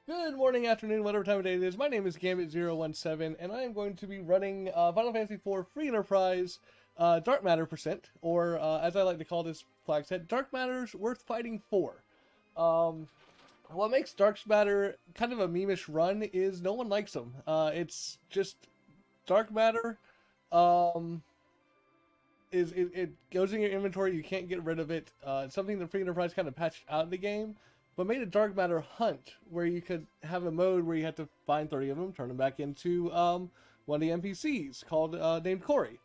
Good morning, afternoon, whatever time of day it is. My name is Gambit017, and I am going to be running Final Fantasy IV Free Enterprise Dark Matter percent, or as I like to call this flag set, Dark Matter's Worth Fighting For. What makes Dark Matter kind of a memeish run is no one likes them. It's just Dark Matter. Um, it goes in your inventory. You can't get rid of it. It's something that Free Enterprise kind of patched out in the game, but made a Dark Matter hunt where you could have a mode where you had to find 30 of them, turn them back into one of the NPCs called named Corey.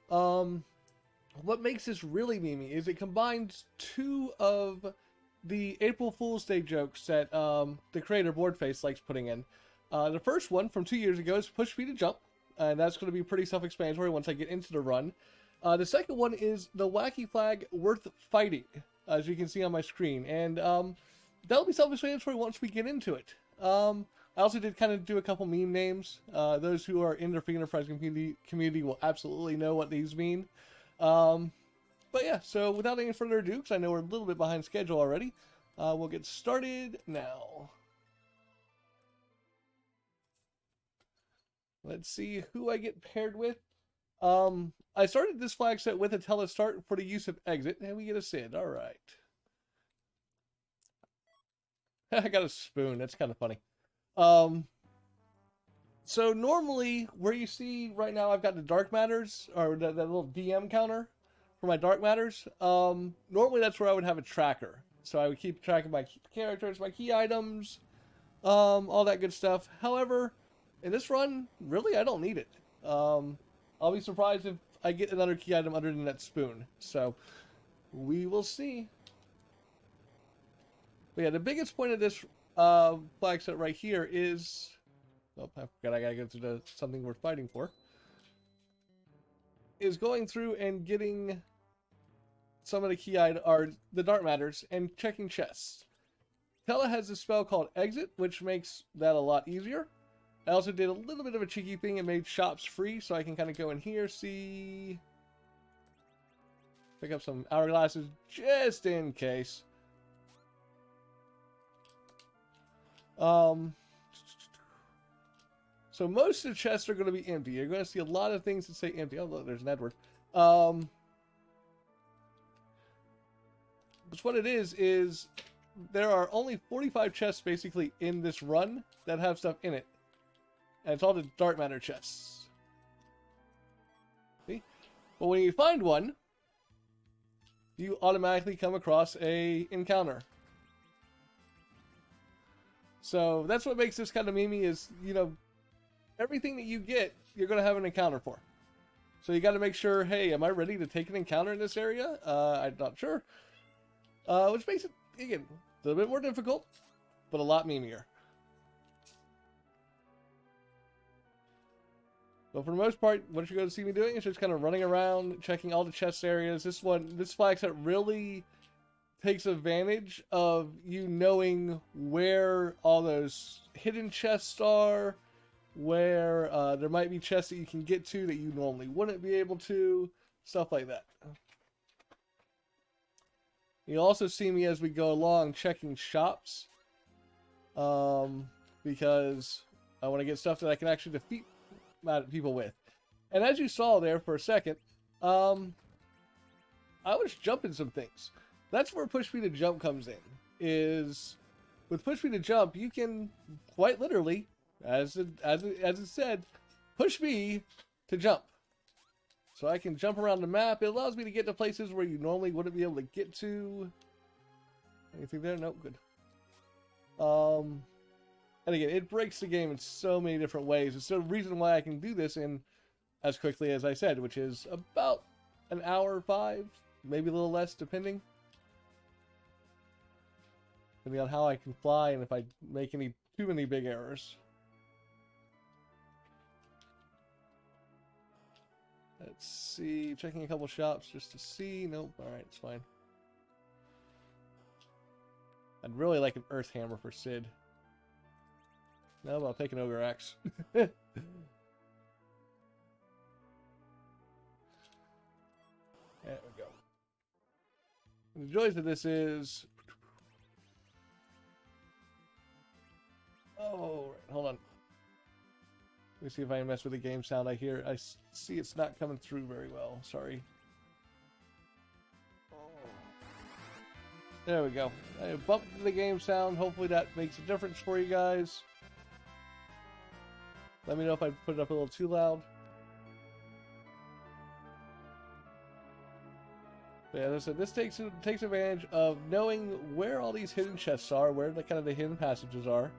What makes this really memey is it combines two of the April Fool's Day jokes that the creator Boardface likes putting in. The first one from 2 years ago is push me to jump, and that's going to be pretty self-explanatory once I get into the run. The second one is the wacky flag worth fighting, as you can see on my screen, and that'll be self-explanatory once we get into it. I also did kind of do a couple meme names. Those who are in the Free Enterprise community will absolutely know what these mean. But yeah, so without any further ado, because I know we're a little bit behind schedule already, we'll get started now. Let's see who I get paired with. I started this flag set with a telestart for the use of exit, and we get a Sid. All right. I got a spoon. That's kind of funny. So normally, where you see right now, I've got the Dark Matters, or that little DM counter for my Dark Matters. Normally that's where I would have a tracker. So I would keep track of my characters, my key items, all that good stuff. However, in this run, really, I don't need it. I'll be surprised if I get another key item other than that spoon. So, we will see. But yeah, the biggest point of this flag set right here is... Oh, I forgot I gotta go to something we're fighting for. Is going through and getting some of the key items, or the Dark Matters, and checking chests. Tella has a spell called Exit, which makes that a lot easier. I also did a little bit of a cheeky thing and made shops free, so I can kind of go in here, see... Pick up some hourglasses, just in case. So most of the chests are going to be empty. You're going to see a lot of things that say empty. Oh, look, there's an Edward. But what it is there are only 45 chests basically in this run that have stuff in it. And it's all the Dark Matter chests. See? But when you find one, you automatically come across a encounter. So that's what makes this kind of memey is, you know, everything that you get, you're going to have an encounter for. So you got to make sure, hey, am I ready to take an encounter in this area? I'm not sure. Which makes it, again, a little bit more difficult, but a lot memeier. But for the most part, what you're going to see me doing is just kind of running around, checking all the chest areas. This flag set really takes advantage of you knowing where all those hidden chests are, where there might be chests that you can get to that you normally wouldn't be able to, stuff like that. You'll also see me as we go along checking shops, because I want to get stuff that I can actually defeat people with. And as you saw there for a second, I was jumping some things. That's where push me to jump comes in. Is with push me to jump, you can quite literally, as it said, push me to jump. So I can jump around the map. It allows me to get to places where you normally wouldn't be able to get to. Anything there? Nope, good. And again, it breaks the game in so many different ways. It's the reason why I can do this in as quickly as I said, which is about an hour 5, maybe a little less, depending on how I can fly and if I make too many big errors. Let's see, checking a couple shops just to see. Nope, alright, it's fine. I'd really like an Earth Hammer for Sid. No, but I'll take an Ogre Axe. There we go. And the joys of this is... Oh, hold on. Let me see if I can mess with the game sound. I see it's not coming through very well. Sorry. There we go. I bumped the game sound. Hopefully that makes a difference for you guys. Let me know if I put it up a little too loud. But yeah, as I said, this takes advantage of knowing where all these hidden chests are, where the kind of the hidden passages are.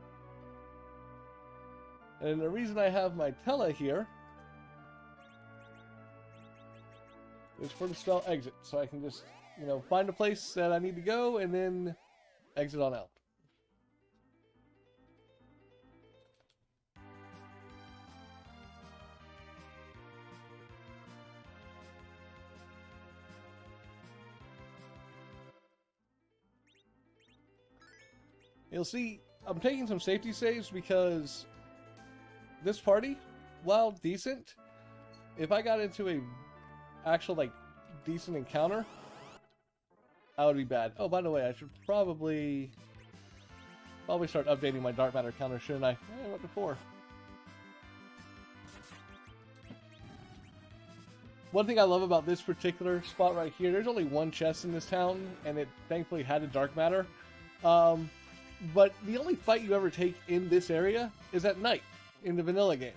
And the reason I have my Tela here is for the spell exit, so I can just, you know, find a place that I need to go and then exit on out. You'll see I'm taking some safety saves because this party, while decent, if I got into a actual like decent encounter, I would be bad. Oh, by the way, I should probably start updating my dark matter counter, shouldn't I? Eh, what before? One thing I love about this particular spot right here, there's only one chest in this town, and it thankfully had a dark matter. But the only fight you ever take in this area is at night in the vanilla game.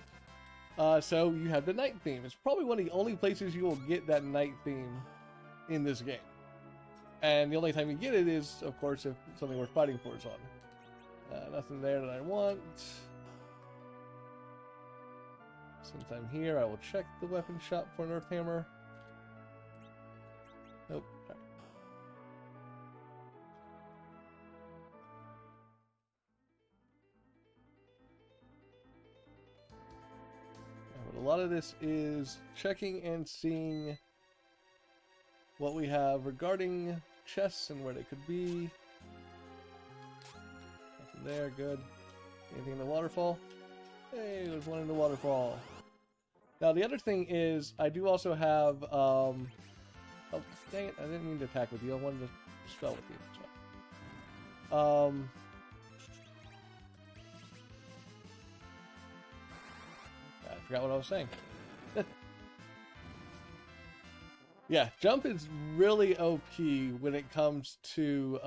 So you have the night theme. It's probably one of the only places you will get that night theme in this game. And the only time you get it is, of course, if something worth fighting for is on. Nothing there that I want. Since I'm here, I will check the weapon shop for an earth hammer. Nope. Right. But a lot of this is checking and seeing what we have regarding chests and where they could be. Nothing there, good. Anything in the waterfall? Hey, there's one in the waterfall. Now the other thing is, I do also have, oh, dang it, I didn't mean to attack with you, I wanted to spell with you. So. I forgot what I was saying. Yeah, jump is really OP when it comes to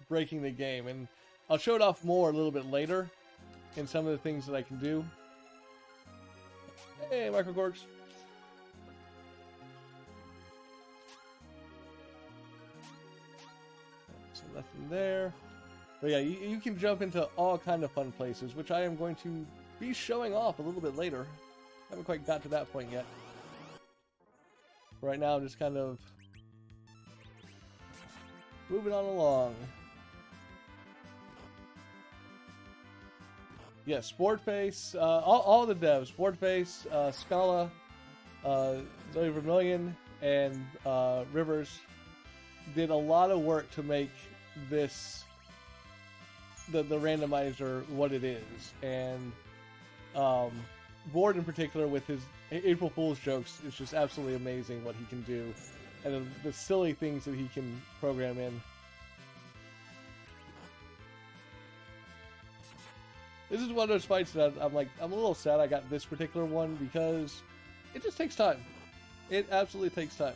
breaking the game, and I'll show it off more a little bit later in some of the things that I can do. Hey, microcorks. So nothing there. But yeah, you can jump into all kind of fun places, which I am going to be showing off a little bit later. Haven't quite got to that point yet. Right now, I'm just kind of moving on along. Yeah, Sportface, all the devs, Sportface, Scala, Zoe Vermillion, and Rivers did a lot of work to make this, the randomizer, what it is. And Board in particular, with his April Fool's jokes, is just absolutely amazing what he can do. And the silly things that he can program in. This is one of those fights that I'm a little sad I got this particular one because it just takes time. It absolutely takes time.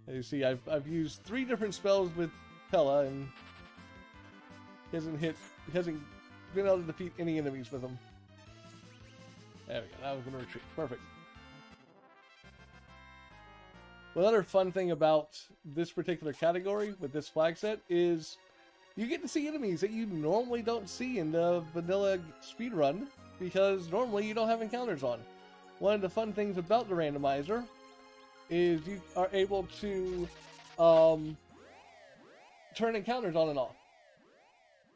As you see, I've used 3 different spells with Pella and he hasn't been able to defeat any enemies with them. There we go. Now we're going to retreat. Perfect. One other fun thing about this particular category with this flag set is you get to see enemies that you normally don't see in the vanilla speedrun because normally you don't have encounters on. One of the fun things about the randomizer is you are able to turn encounters on and off.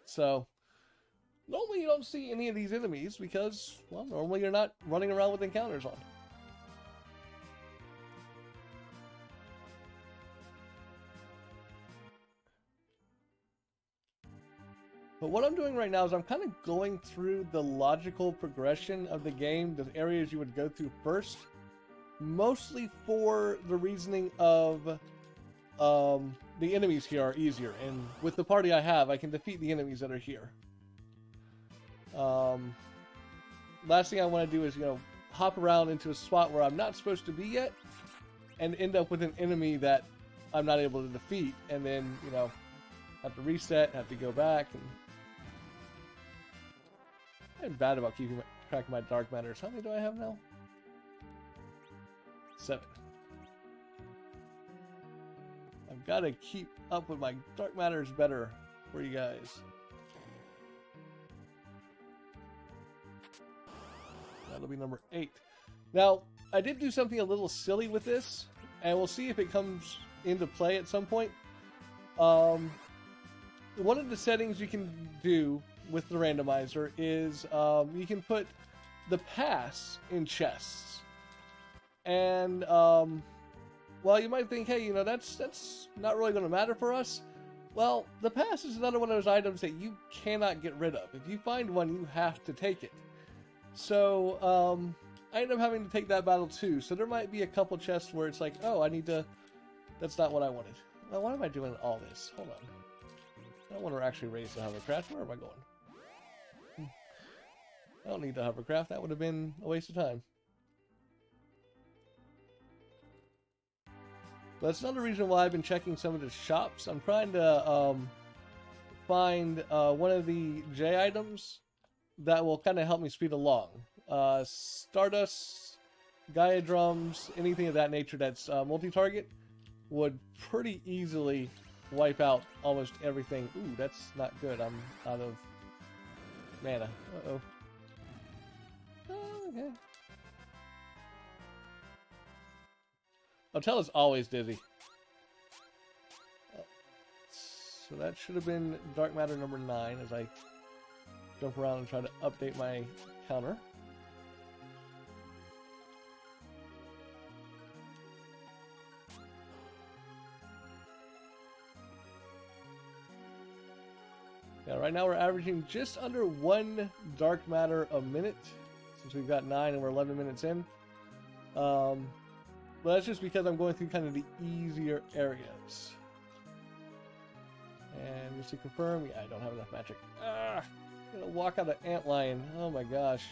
So normally you don't see any of these enemies because, well, normally you're not running around with encounters on. But what I'm doing right now is I'm kind of going through the logical progression of the game, the areas you would go through first, mostly for the reasoning of the enemies here are easier, and with the party I have, I can defeat the enemies that are here. Last thing I want to do is, you know, hop around into a spot where I'm not supposed to be yet, and end up with an enemy that I'm not able to defeat, and then, you know, have to reset, have to go back, and I'm bad about keeping track of my dark matters. How many do I have now? 7. I've got to keep up with my dark matters better for you guys. That'll be number 8. Now, I did do something a little silly with this, and we'll see if it comes into play at some point. One of the settings you can do with the randomizer is you can put the pass in chests. And, well, you might think, hey, you know, that's not really going to matter for us. Well, the pass is another one of those items that you cannot get rid of. If you find one, you have to take it. So, I end up having to take that battle too. So there might be a couple chests where it's like, oh, I need to... That's not what I wanted. Well, why am I doing all this? Hold on. I don't want to actually raise the hovercraft. Where am I going? I don't need the hovercraft. That would have been a waste of time. That's another reason why I've been checking some of the shops. I'm trying to find one of the J items that will kind of help me speed along. Stardust, Gaia drums, anything of that nature that's multi-target would pretty easily wipe out almost everything. Ooh, that's not good. I'm out of mana. Uh-oh. Oh, okay. Otella's always dizzy. So that should have been Dark Matter number 9 as I jump around and try to update my counter. Yeah, right now we're averaging just under 1 dark matter a minute, since we've got 9 and we're 11 minutes in. But that's just because I'm going through kind of the easier areas. And just to confirm, yeah, I don't have enough magic. Ah, I'm gonna walk out an antlion. Oh my gosh.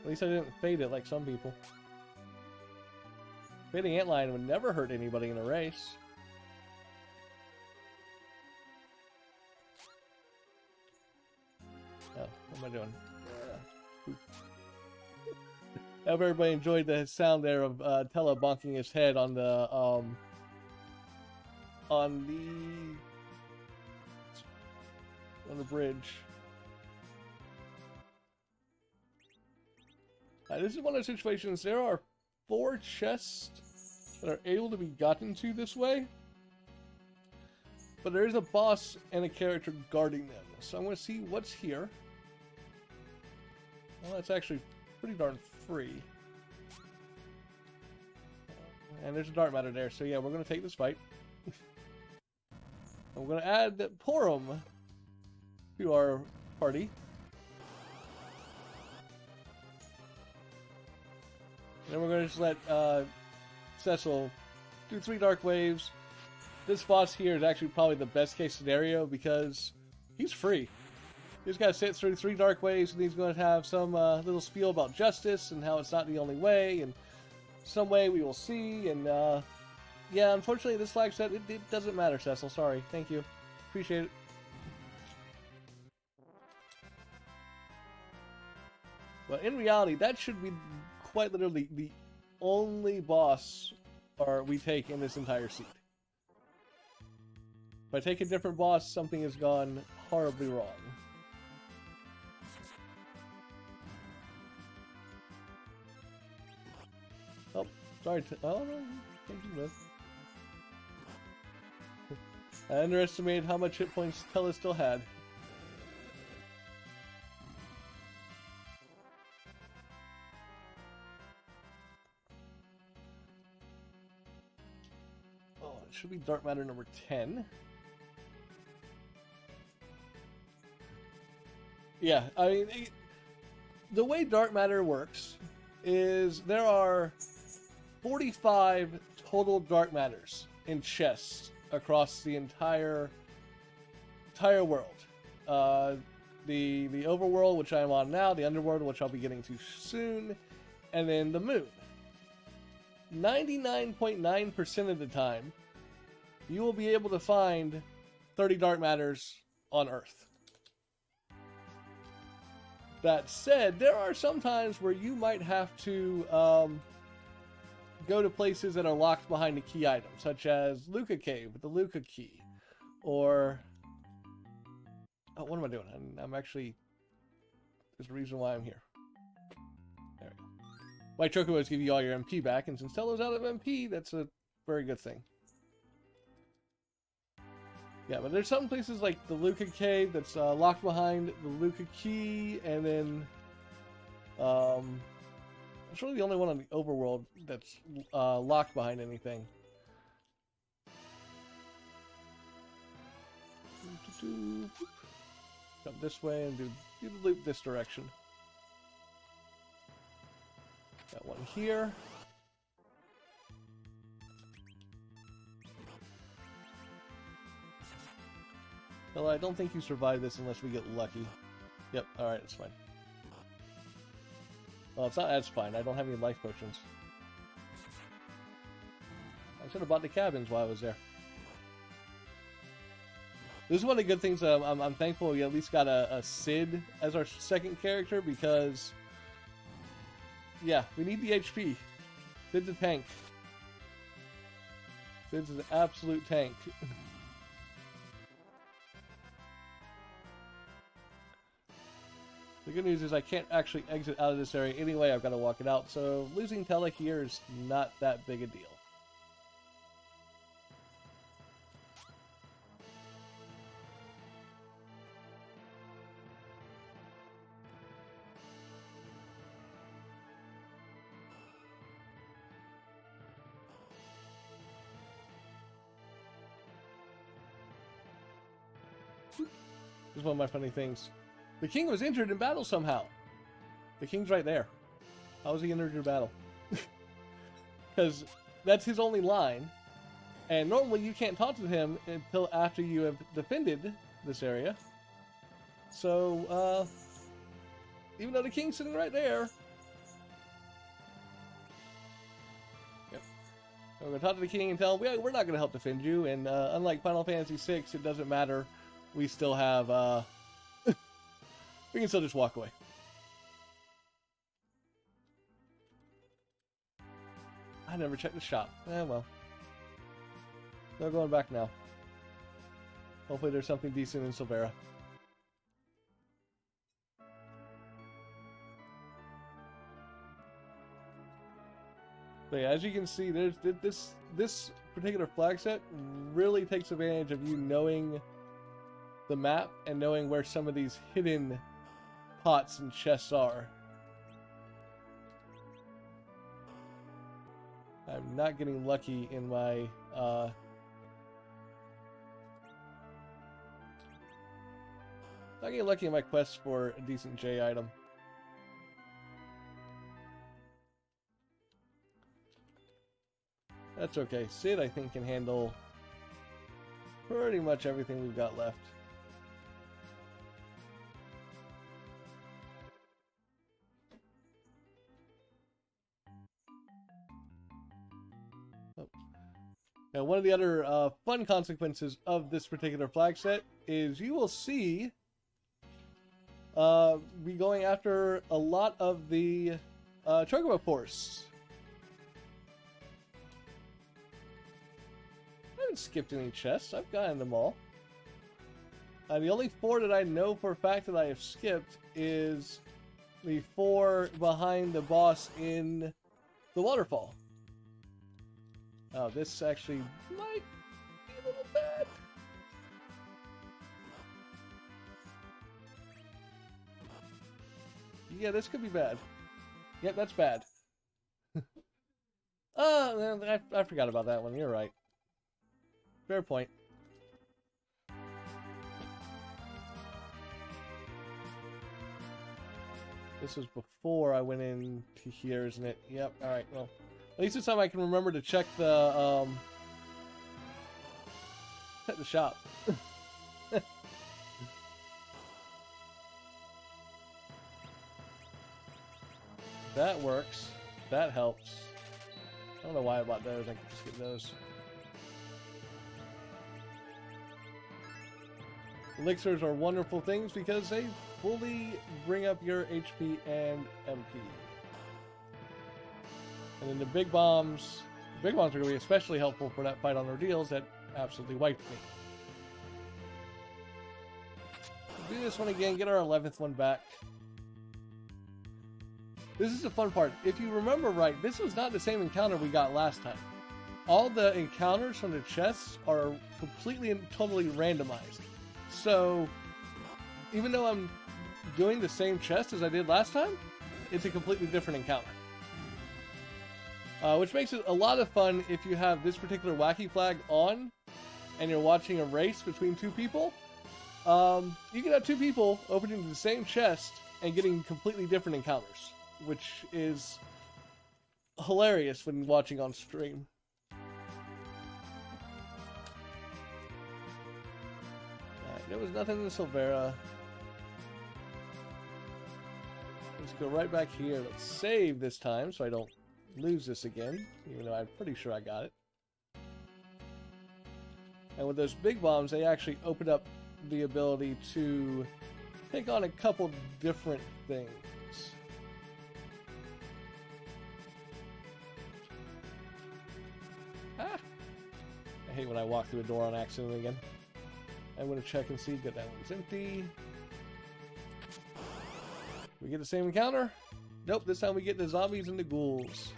At least I didn't fade it like some people. Fading antlion would never hurt anybody in a race. Oh, what am I doing? I hope everybody enjoyed the sound there of Tella bonking his head on the bridge. This is one of those situations. There are 4 chests that are able to be gotten to this way, but there is a boss and a character guarding them. So I'm going to see what's here. Well, that's actually pretty darn free. And there's a dark matter there, so yeah, we're going to take this fight. I'm going to add Porum to our party. And then we're going to just let Cecil do 3 dark waves. This boss here is actually probably the best case scenario because he's free. He's got to sit through 3 dark waves, and he's going to have some little spiel about justice and how it's not the only way, and some way we will see. And yeah, unfortunately, this flag set, it doesn't matter, Cecil. Sorry. Thank you. Appreciate it. But in reality, that should be quite literally the only boss we take in this entire seed. If I take a different boss, something has gone horribly wrong. Oh, sorry. Oh, no. Thank you, Liv. I underestimated how much hit points Tella still had. Oh, it should be Dark Matter number 10. Yeah, I mean, the way Dark Matter works is there are 45 total Dark Matters in chests across the entire world. The overworld, which I'm on now, the underworld, which I'll be getting to soon, and then the moon. 99.9% of the time, you will be able to find 30 dark matters on Earth. That said, there are some times where you might have to go to places that are locked behind a key item, such as Luca Cave with the Luca key, or what am I doing? I'm actually, there's a reason why I'm here. There we go. White Chocobos give you all your MP back, and since Tello's out of MP, that's a very good thing. Yeah, but there's some places like the Luca Cave that's locked behind the Luca Key, and then it's really the only one on the overworld that's locked behind anything. Come this way and do the loop this direction. Got one here. Well, I don't think you survive this unless we get lucky. Yep, alright, it's fine. Well, it's not as fine. I don't have any life potions. I should have bought the cabins while I was there. This is one of the good things. I'm thankful we at least got a Sid as our second character, because yeah, we need the HP. Sid's a tank. Sid's an absolute tank. The good news is I can't actually exit out of this area anyway. I've got to walk it out, so losing Tela here is not that big a deal. This is one of my funny things. The king was injured in battle somehow. The king's right there. How was he injured in battle? Because that's his only line. And normally you can't talk to him until after you have defended this area. So, even though the king's sitting right there. Yep. We're going to talk to the king and tell him, we're not going to help defend you. And unlike Final Fantasy VI, it doesn't matter. We still have... we can still just walk away. I never checked the shop. Eh, well. No going back now. Hopefully there's something decent in Silvera. But yeah, as you can see, there's this particular flag set really takes advantage of you knowing the map and knowing where some of these hidden pots and chests are. I'm not getting lucky in my not getting lucky in my quest for a decent J item. That's okay. Sid, I think, can handle pretty much everything we've got left. Now, one of the other fun consequences of this particular flag set is you will see be going after a lot of the Chocobo Force. I haven't skipped any chests. I've gotten them all. The only 4 that I know for a fact that I have skipped is the 4 behind the boss in the waterfall. Oh, this actually might be a little bad. Yeah, this could be bad. Yep, that's bad. I forgot about that one. You're right. Fair point. This was before I went into here, isn't it? Yep, alright, well. At least this time I can remember to check the at the shop. That works. That helps. I don't know why I bought those. I could just get those. Elixirs are wonderful things because they fully bring up your HP and MP. And then the big bombs are going to be especially helpful for that fight on Ordeals that absolutely wiped me. Do this one again, get our 11th one back. This is the fun part. If you remember right, this was not the same encounter we got last time. All the encounters from the chests are completely and totally randomized. So, even though I'm doing the same chest as I did last time, it's a completely different encounter. Which makes it a lot of fun if you have this particular wacky flag on and you're watching a race between two people. You can have two people opening the same chest and getting completely different encounters, which is hilarious when watching on stream. There was nothing in Silvera. Let's go right back here. Let's save this time so I don't lose this again, even though I'm pretty sure I got it. And with those big bombs, they actually open up the ability to take on a couple different things. Ah! I hate when I walk through a door on accident again. I'm going to check and see. Good, that one's empty. We get the same encounter? Nope, this time we get the zombies and the ghouls.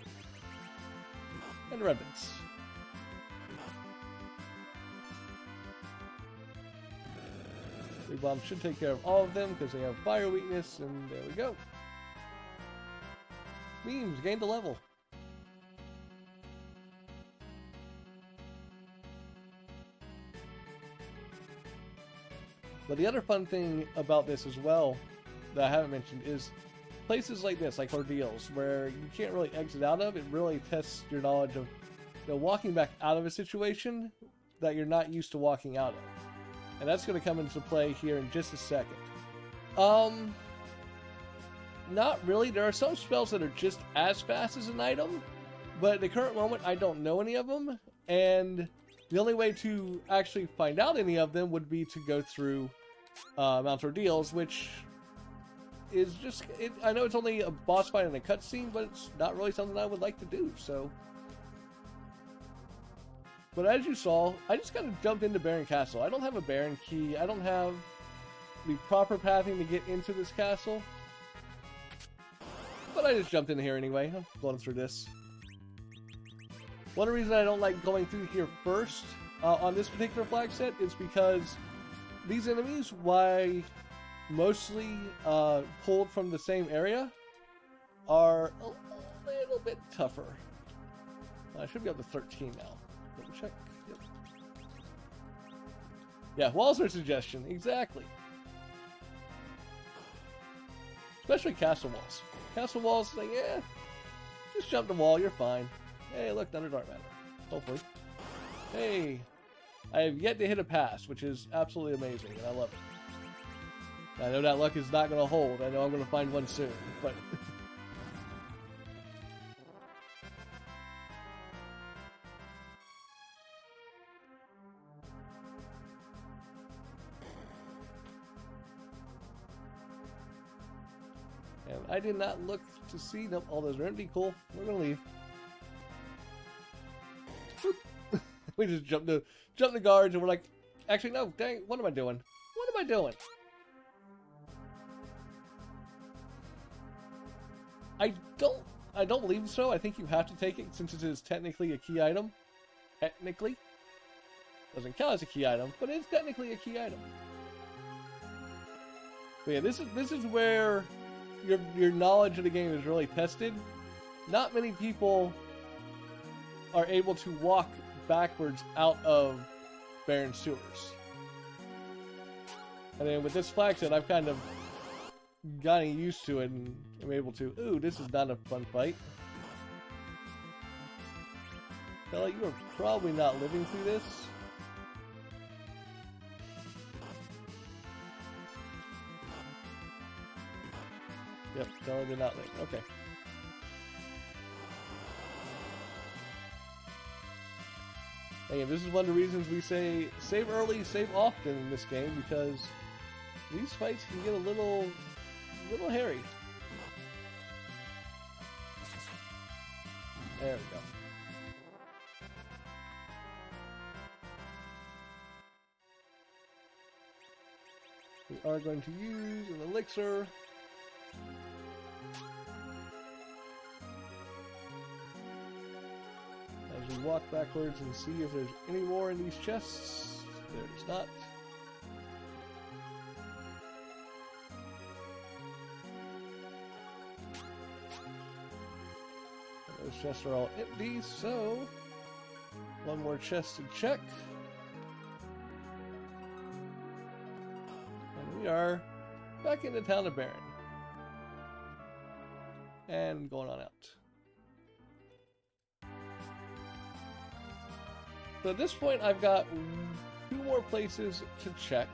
And the revenants. Big bomb should take care of all of them because they have fire weakness, and there we go. Memes gained a level. But the other fun thing about this as well that I haven't mentioned is places like this, like Ordeals, where you can't really exit out of. It really tests your knowledge of, you know, walking back out of a situation that you're not used to walking out of. And that's going to come into play here in just a second. Not really. There are some spells that are just as fast as an item, but at the current moment I don't know any of them, and the only way to actually find out any of them would be to go through Mount Ordeals, which is just... I know it's only a boss fight and a cutscene, but it's not really something I would like to do, so... But as you saw, I just kind of jumped into Baron Castle. I don't have a Baron key. I don't have the proper pathing to get into this castle. But I just jumped in here anyway. I'm going through this. One reason I don't like going through here first on this particular flag set is because these enemies, while mostly pulled from the same area, are a little bit tougher. I should be up to 13 now. Double check. Yep. Yeah, walls are a suggestion. Exactly. Especially castle walls. Castle walls, like, yeah, just jump the wall, you're fine. Hey, look, another dark matter. Hopefully. Hey, I have yet to hit a pass, which is absolutely amazing, and I love it. I know that luck is not going to hold. I know I'm going to find one soon, but... And I did not look to see... Nope, all those are empty. Cool. We're going to leave. We just jumped the guards, and we're like, actually, no, dang, what am I doing? What am I doing? I don't believe so. I think you have to take it since it is technically a key item. Technically. Doesn't count as a key item, but it's technically a key item. But yeah, this is where your knowledge of the game is really tested. Not many people are able to walk backwards out of Baron Sewers. And then with this flag set, I've kind of gotten used to it and I'm able to... Ooh, this is not a fun fight. Fella, you are probably not living through this. Yep, no, did not link. Okay. Again, this is one of the reasons we say save early, save often in this game, because these fights can get a little hairy. There we go. We are going to use an elixir. As we walk backwards and see if there's any more in these chests. There's not. Those chests are all empty, so one more chest to check. And we are back in the town of Baron. And going on out. So at this point, I've got 2 more places to check,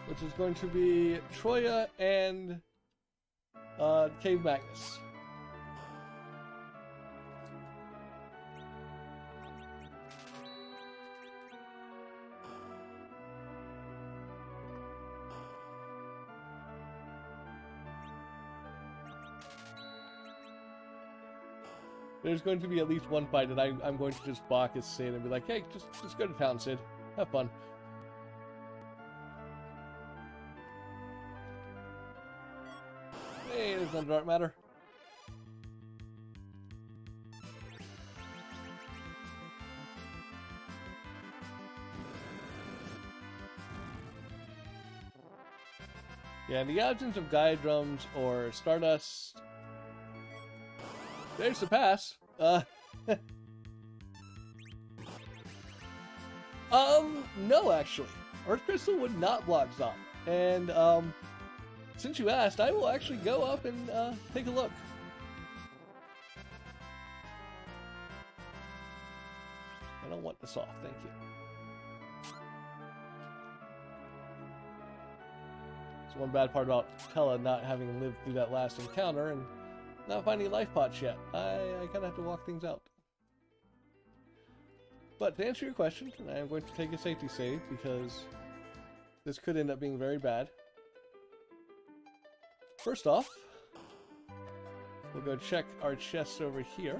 which is going to be Troya and Cave Magnus. There's going to be at least one fight that I'm going to just balk as Sid and be like, hey, just go to town, Sid. Have fun. Hey, there's another dark matter. Yeah, in the absence of Gaia drums or Stardust, there's the pass. No, actually. Earth Crystal would not block Zom. And, since you asked, I will actually go up and, take a look. I don't want this off, thank you. It's one bad part about Tella not having lived through that last encounter and not finding life pots yet. I kind of have to walk things out. But to answer your question, I am going to take a safety save because this could end up being very bad. First off, we'll go check our chests over here.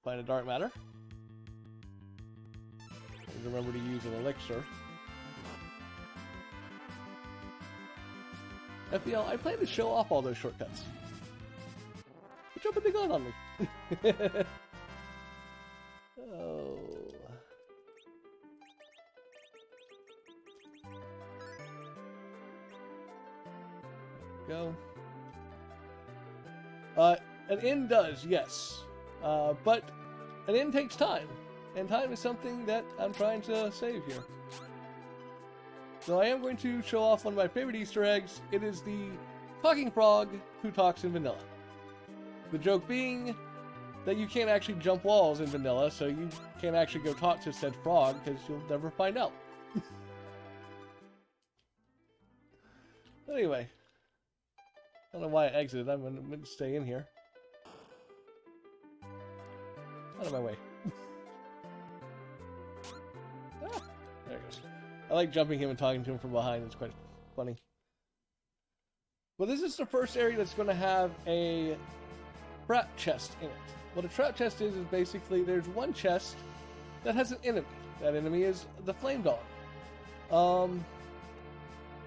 Find a dark matter. And remember to use an elixir. FBL, I plan to show off all those shortcuts. You're jumping the gun on me. Oh. Go. An inn does, yes. But an inn takes time. And time is something that I'm trying to save here. So I am going to show off one of my favorite Easter eggs. It is the talking frog who talks in vanilla. The joke being that you can't actually jump walls in vanilla, so you can't actually go talk to said frog because you'll never find out. Anyway, I don't know why I exited. I'm going to stay in here. Out of my way. Ah, there it goes. I like jumping him and talking to him from behind. It's quite funny. But this is the first area that's going to have a trap chest in it. What a trap chest is basically there's one chest that has an enemy. That enemy is the Flame Dog.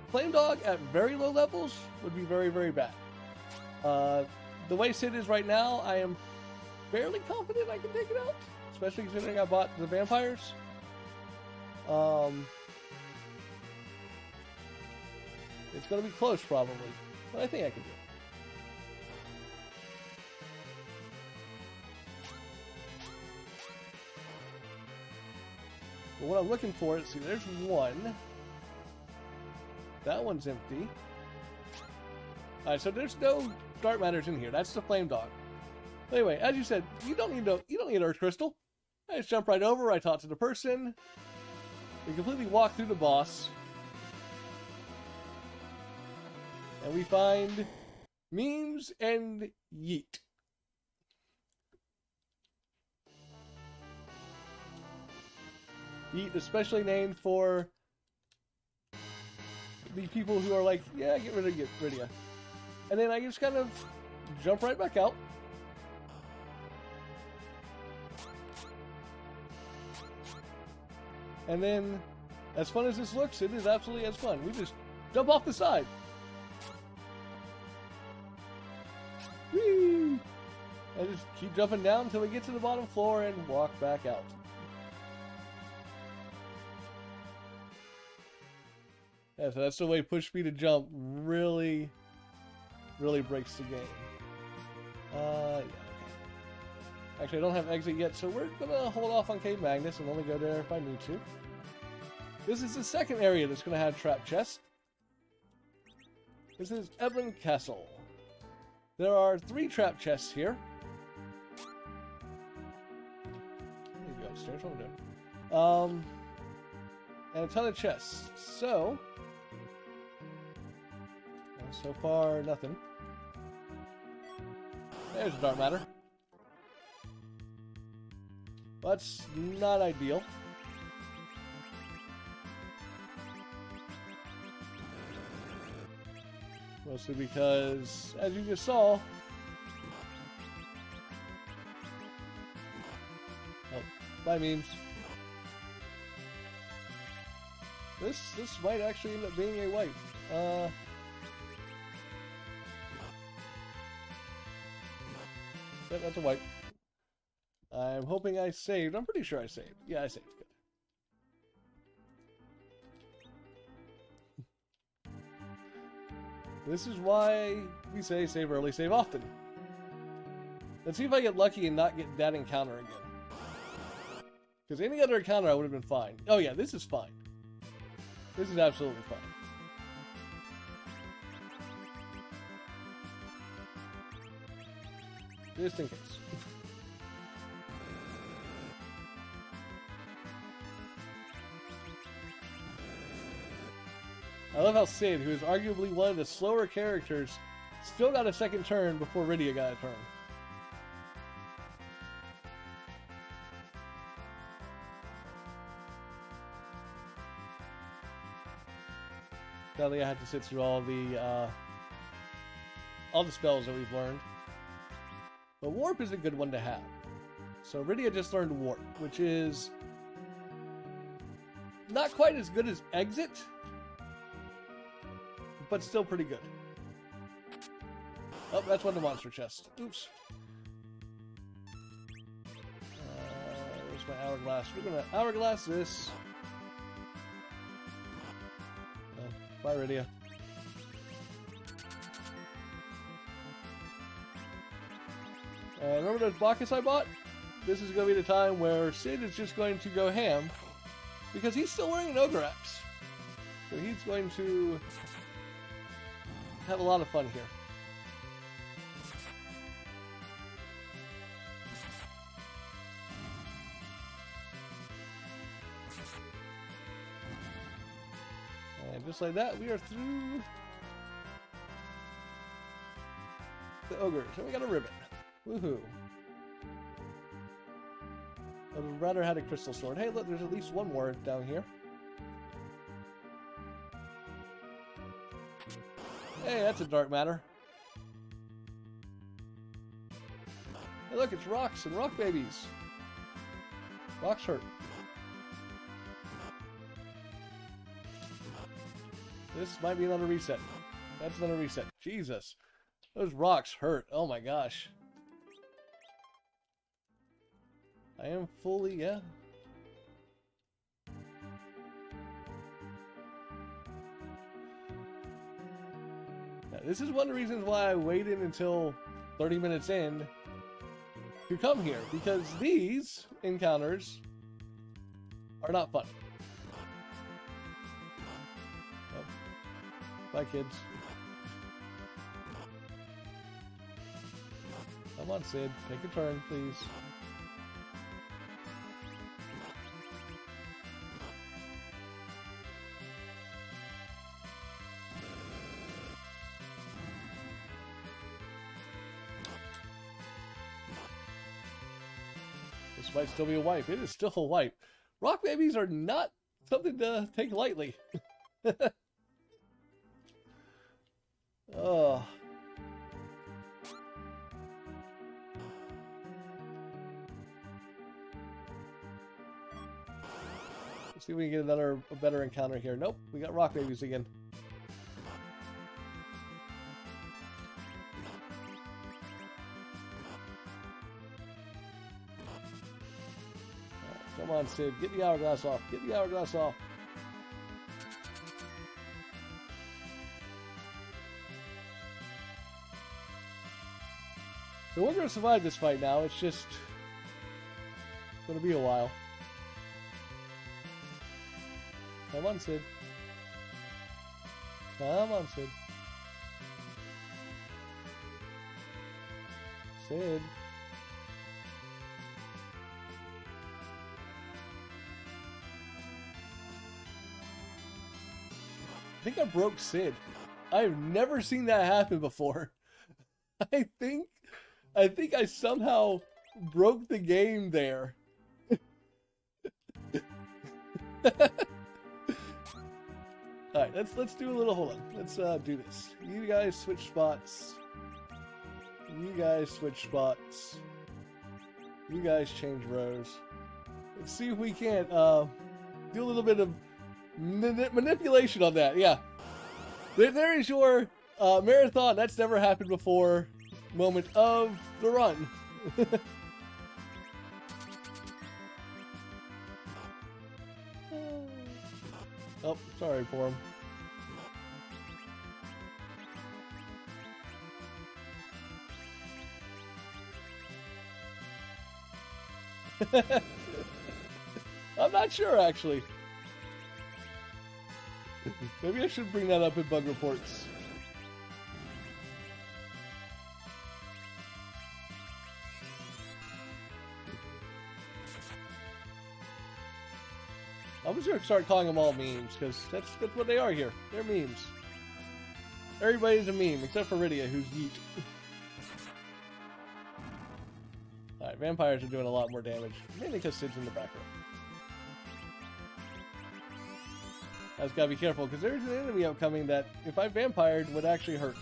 Flame Dog at very low levels would be very, very bad. The way Sid is right now, I am fairly confident I can take it out. Especially considering I bought the vampires. It's going to be close, probably. But I think I can do it. But what I'm looking for is, see, there's one. That one's empty. Alright, so there's no dark matters in here. That's the Flame Dog. Anyway, as you said, you don't need Earth Crystal. I just jump right over, I talk to the person. We completely walk through the boss. And we find memes and yeet. Yeet especially named for the people who are like, yeah, get rid of you. And then I just kind of jump right back out. And then, as fun as this looks, it is absolutely as fun. We just jump off the side. Whee! And just keep jumping down until we get to the bottom floor and walk back out. Yeah, so that's the way push speed to jump really breaks the game. Yeah, okay. Actually, I don't have exit yet, so we're gonna hold off on Cave Magnus and only go there if I need to. This is the second area that's gonna have trap chests. This is Evelyn Castle. There are 3 trap chests here. Let me go upstairs. What am I doing? And a ton of chests. So far, nothing. There's a dark matter. That's not ideal. Mostly because, as you just saw, oh, bye memes. This might actually end up being a wipe. Yep, that's a wipe. I'm hoping I saved. I'm pretty sure I saved. Yeah, I saved. Good. This is why we say save early, save often. Let's see if I get lucky and not get that encounter again. Because any other encounter I would have been fine. Oh yeah, this is fine. This is absolutely fine. Just in case. I love how Sid, who is arguably one of the slower characters, still got a second turn before Rydia got a turn. Sadly, I had to sit through all the spells that we've learned. But Warp is a good one to have. So Rydia just learned Warp, which is not quite as good as Exit, but still pretty good. Oh, that's one of the monster chests. Oops. Where's my hourglass? We're gonna hourglass this. Oh, bye, Rydia. And remember those Bacchus I bought? This is going to be the time where Sid is just going to go ham, because he's still wearing an Ogre Axe. So he's going to have a lot of fun here. And just like that, we are through the ogres. And we got a ribbon. Woohoo. I would rather had a crystal sword. Hey, look, there's at least one more down here. Hey, that's a dark matter. Hey, look, it's rocks and rock babies. Rocks hurt. This might be another reset. That's another reset. Jesus. Those rocks hurt. Oh my gosh. I am fully, yeah. Now, this is one of the reasons why I waited until 30 minutes in to come here, because these encounters are not fun. Oh. Bye, kids. Come on, Sid. Take a turn, please. This might still be a wipe. It is still a wipe. Rock babies are not something to take lightly. Oh. Let's see if we can get a better encounter here. Nope, we got rock babies again. Come on, Sid. Get the hourglass off. Get the hourglass off. So we're going to survive this fight now. It's just going to be a while. Come on, Sid. Come on, Sid. Sid. I think I broke Sid. I've never seen that happen before. I think I somehow broke the game there. Alright, let's do a little, hold on. Let's do this. You guys switch spots. You guys switch spots. You guys change rows. Let's see if we can't do a little bit of manipulation on that. Yeah. There is your marathon. That's never happened before. Moment of the run. Oh, sorry, poor him. I'm not sure, actually. Maybe I should bring that up in bug reports. I'm just going to start calling them all memes, because that's what they are here. They're memes. Everybody's a meme, except for Rydia, who's yeet. Alright, vampires are doing a lot more damage, mainly because Sid's in the back row. I just gotta be careful, because there's an enemy upcoming that, if I vampired, would actually hurt.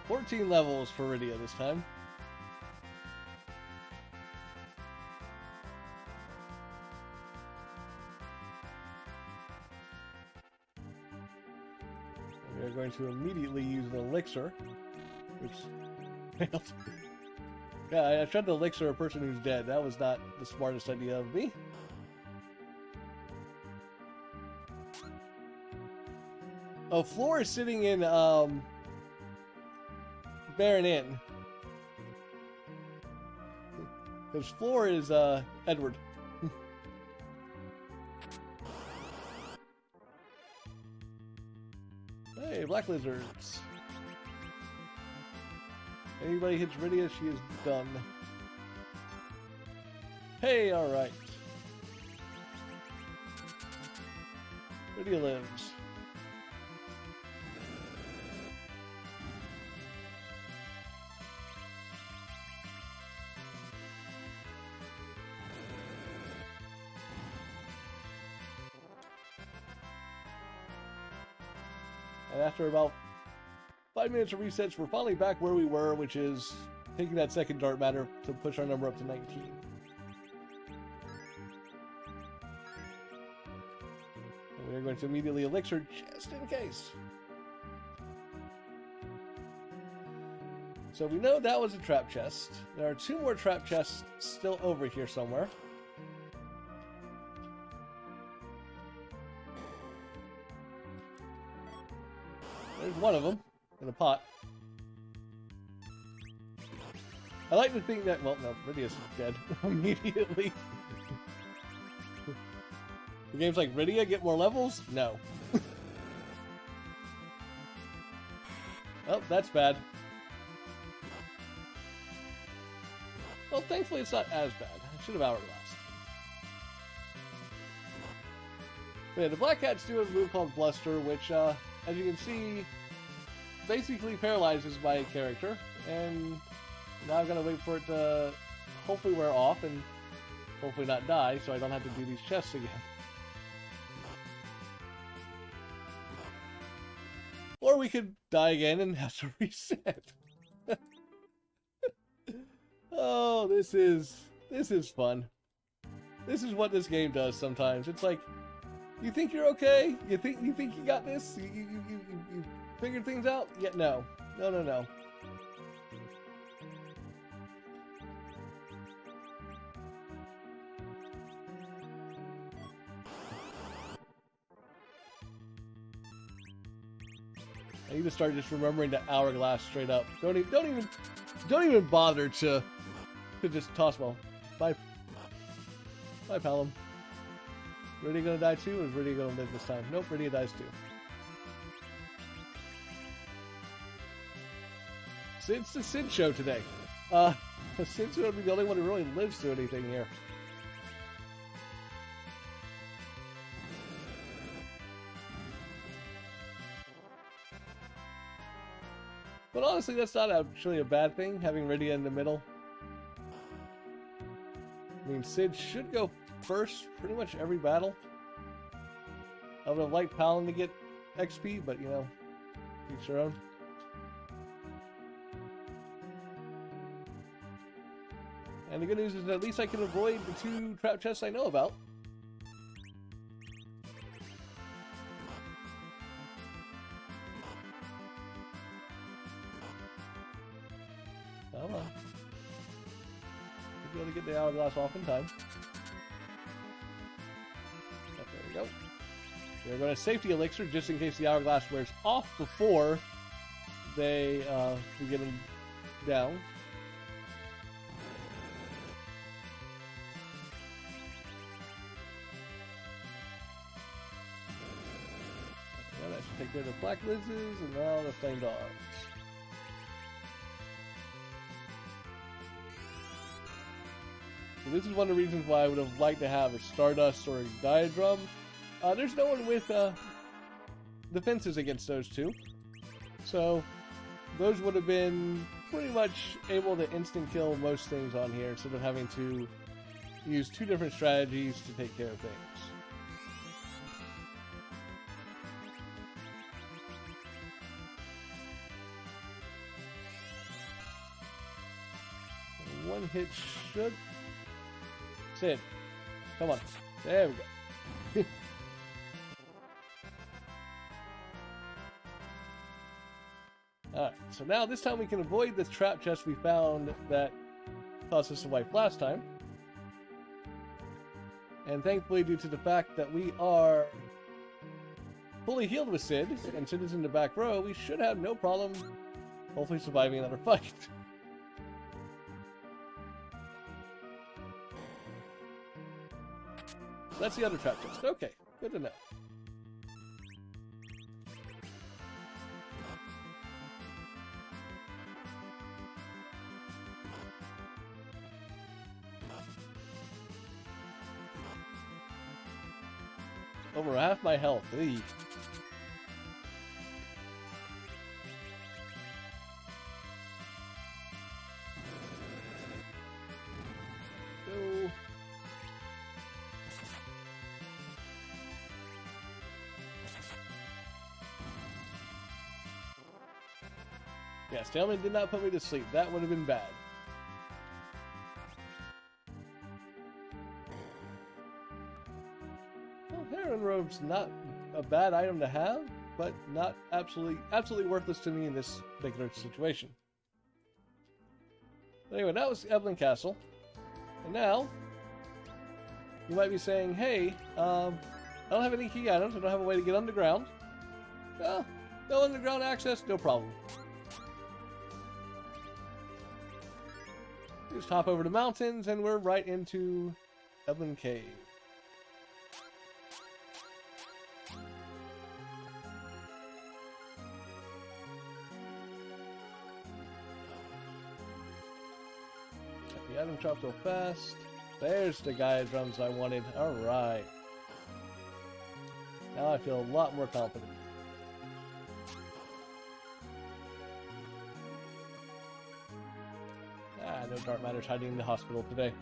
$14 levels for Rydia this time. We are going to immediately use an elixir, which failed. Yeah, I tried to elixir a person who's dead. That was not the smartest idea of me. Oh, Floor is sitting in Baron Inn. Because Floor is Edward. Hey, black lizards. Anybody hits Rydia, she is done. Hey, alright. Rydia lives. And after about 5 minutes of resets, we're finally back where we were, which is taking that second dark matter to push our number up to 19. And we're going to immediately elixir just in case. So we know that was a trap chest. There are 2 more trap chests still over here somewhere. There's one of them in a pot. I like to think that, well, no, Rydia's dead immediately. The game's like, Rydia, get more levels? No. Oh, that's bad. Well, thankfully it's not as bad. I should have hourglassed. But yeah, the Black Cats do have a move called Bluster, which, as you can see, basically paralyzes my character And now I'm gonna wait for it to hopefully wear off and hopefully not die, so I don't have to do these chests again. Or we could die again and have to reset. Oh, this is fun. This is what this game does sometimes. It's like, you think you're okay? You think you got this? You figured things out? Yet no. No. I need to start just remembering the hourglass straight up. Don't even bother to just toss them all. Bye, Palom. Rydia gonna die too, or is Rydia gonna live this time? Nope, Rydia dies too. It's the Sid show today. Sid's gonna be the only one who really lives through anything here. But honestly, that's not actually a bad thing, having Rydia in the middle. I mean, Sid should go first pretty much every battle. I would have liked Palom to get XP, but you know, each their own. And the good news is that at least I can avoid the 2 trap chests I know about. Come on. We'll be able to get the hourglass off in time. Yep, there we go. We're going to safety elixir just in case the hourglass wears off before they get them down. Yeah, that should take care of the black lizards and now the flame dogs. So this is one of the reasons why I would have liked to have a Stardust or a Diadrum. There's no one with defenses against those two. So those would have been pretty much able to instant kill most things on here instead of having to use 2 different strategies to take care of things. One hit should... Sid, come on. There we go. Alright, so now this time we can avoid the trap chest we found that caused us to wipe last time. And thankfully, due to the fact that we are fully healed with Sid, and Sid is in the back row, we should have no problem hopefully surviving another fight. That's the other trap chest. Okay, good to know. Over half my health. Eey. Go. Yeah, stalemate did not put me to sleep. That would have been bad. Well, Heron Robe's not a bad item to have, but not absolutely worthless to me in this particular situation. But anyway, that was Evelyn Castle. And now, you might be saying, hey, I don't have any key items, I don't have a way to get underground. Well, no underground access, no problem. Just hop over the mountains and we're right into Evelyn Cave. Get the item shop so fast. There's the Diadrums I wanted. Alright. Now I feel a lot more confident. no dark matter's hiding in the hospital today.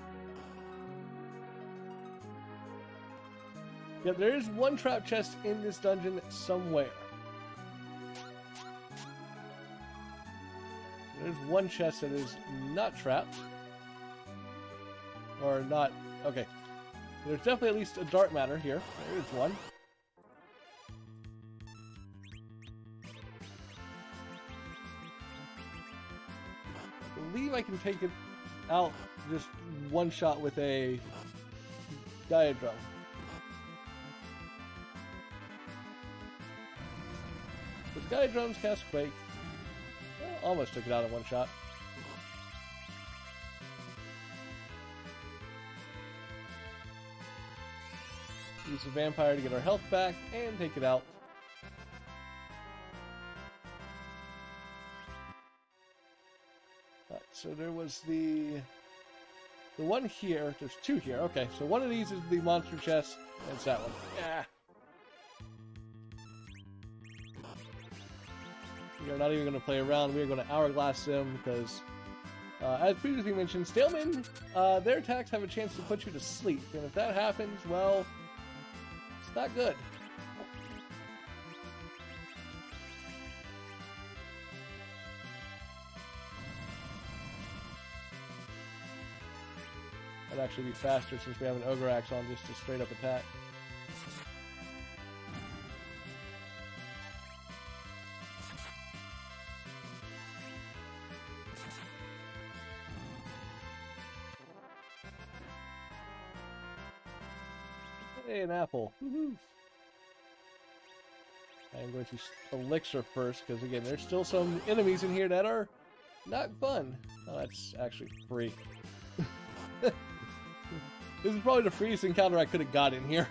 Yeah, there is one trap chest in this dungeon somewhere. There's one chest that is not trapped. Or not... Okay. There's definitely at least a dark matter here. There is one. I believe I can take it out just one shot with a Gaia drum. With Gaia drums, cast Quake. Well, almost took it out in one shot. Use the vampire to get our health back and take it out. Alright, so there was the one here. There's two here. Okay, so one of these is the monster chest. And it's that one. Yeah. We are not even going to play around. We are going to hourglass them because, as previously mentioned, Stalemen, their attacks have a chance to put you to sleep. And if that happens, well, it's not good. That'd actually be faster since we have an Ogre Axe on just a straight up attack. Hey, an apple. Woohoo! I'm going to elixir first, because again, there's still some enemies in here that are not fun. Oh, that's actually free. This is probably the freest encounter I could have got in here.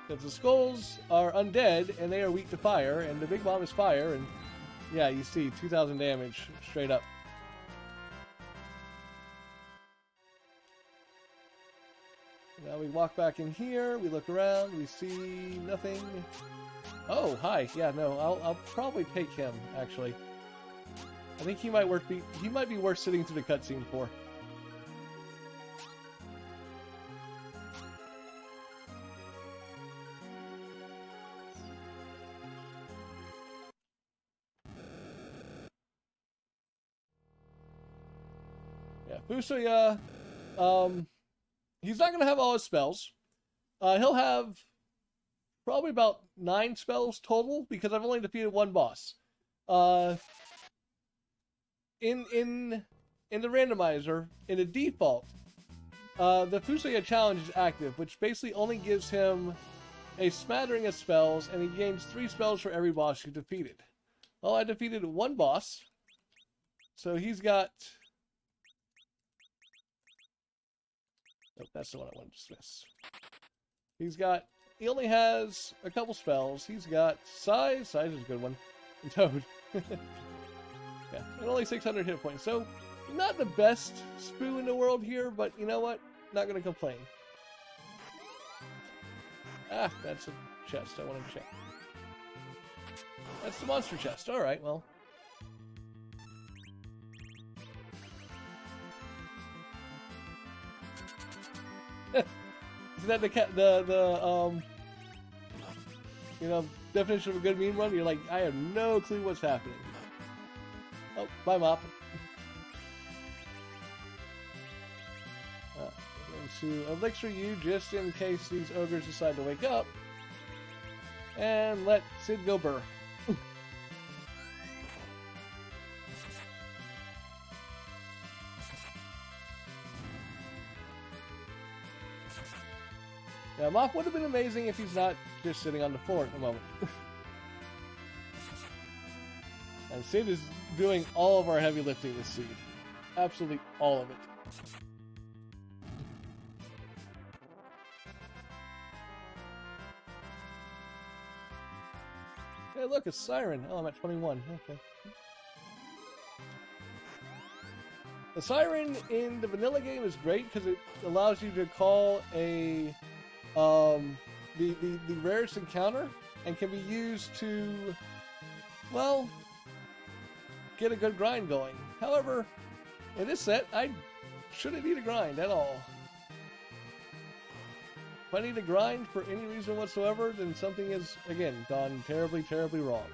Because the skulls are undead, and they are weak to fire, and the big bomb is fire, and yeah, you see, 2,000 damage, straight up. Now we walk back in here, we look around, we see nothing. Oh, hi. Yeah, no, I'll probably take him, actually. I think he might be worth sitting through the cutscene for. Yeah, Fusoya, he's not going to have all his spells. He'll have probably about 9 spells total because I've only defeated one boss. In the randomizer, in the default, the Fusoya challenge is active, which basically only gives him a smattering of spells, and he gains 3 spells for every boss you defeated. Well, I defeated one boss, so he's got... Oh, that's the one I wanted to dismiss. He only has a couple spells. He's got Size. Size is a good one. And Toad. Yeah, and only 600 hit points. So, not the best Spoo in the world here, but you know what? Not going to complain. Ah, that's a chest I wanted to check. That's the monster chest. Alright, well. Isn't that the you know, definition of a good meme run? You're like, I have no clue what's happening. Oh, bye, Mop. I'm going to elixir you just in case these ogres decide to wake up. And let Sid go burr. Yeah, Mop would have been amazing if he's not just sitting on the floor at the moment. And Sid is doing all of our heavy lifting this seed. Absolutely all of it. Hey, look, a siren. Oh, I'm at 21. Okay. The siren in the vanilla game is great because it allows you to call a the rarest encounter and can be used to, well, get a good grind going. However, In this set, I shouldn't need a grind at all. If I need to grind for any reason whatsoever, then something has, again, gone terribly, terribly wrong.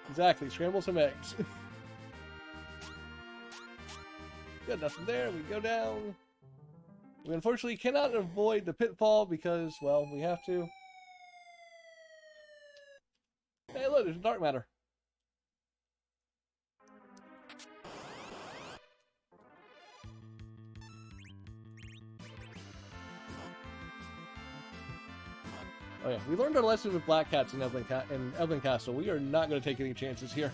Exactly, scramble some eggs. Got nothing there, we go down. We unfortunately cannot avoid the pitfall because, well, we have to. Hey look, there's a dark matter. Oh yeah, we learned our lesson with black cats in Evelyn Castle. We are not going to take any chances here.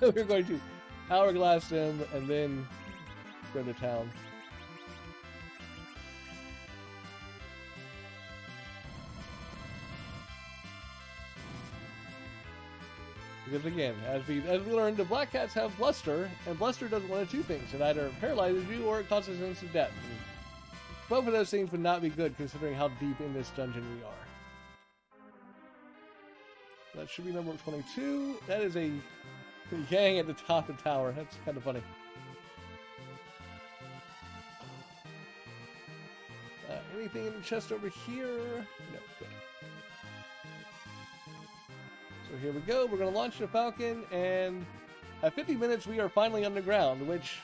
We're going to hourglass them and then go to town. Because again, as we learned, the black cats have bluster, and bluster does one of two things. It either paralyzes you or it causes instant death. And both of those things would not be good considering how deep in this dungeon we are. That should be number 22. That is a gang at the top of the tower. That's kind of funny. Anything in the chest over here? No. Good. So here we go. We're going to launch the Falcon, and at 50 minutes we are finally underground, which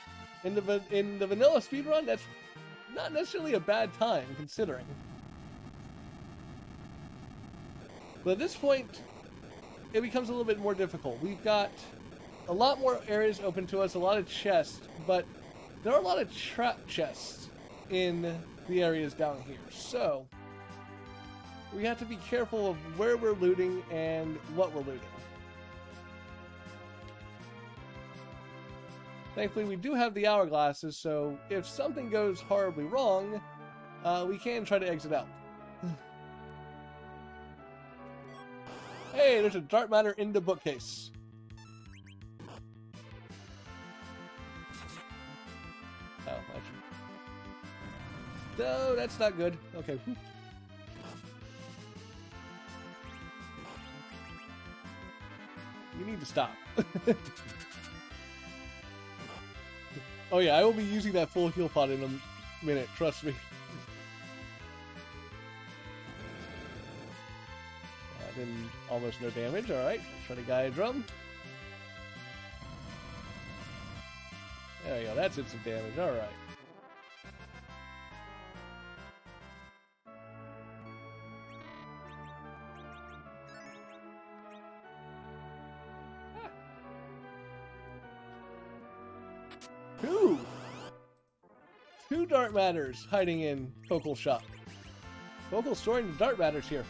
in the vanilla speedrun, that's not necessarily a bad time considering. But at this point, it becomes a little bit more difficult. We've got a lot more areas open to us, a lot of chests, but there are a lot of trap chests in the areas down here. So we have to be careful of where we're looting and what we're looting. Thankfully, we do have the hourglasses, so if something goes horribly wrong, we can try to exit out. Hey, there's a dark matter in the bookcase. Oh, actually. No, that's not good. Okay. You need to stop. Oh yeah, I will be using that full heal pod in a minute, trust me. Then almost no damage, alright. Let's try to Gaia Drum. There we go, that's instant damage, alright. Two dark matters hiding in Focal shop. Focal storing the dark matters here.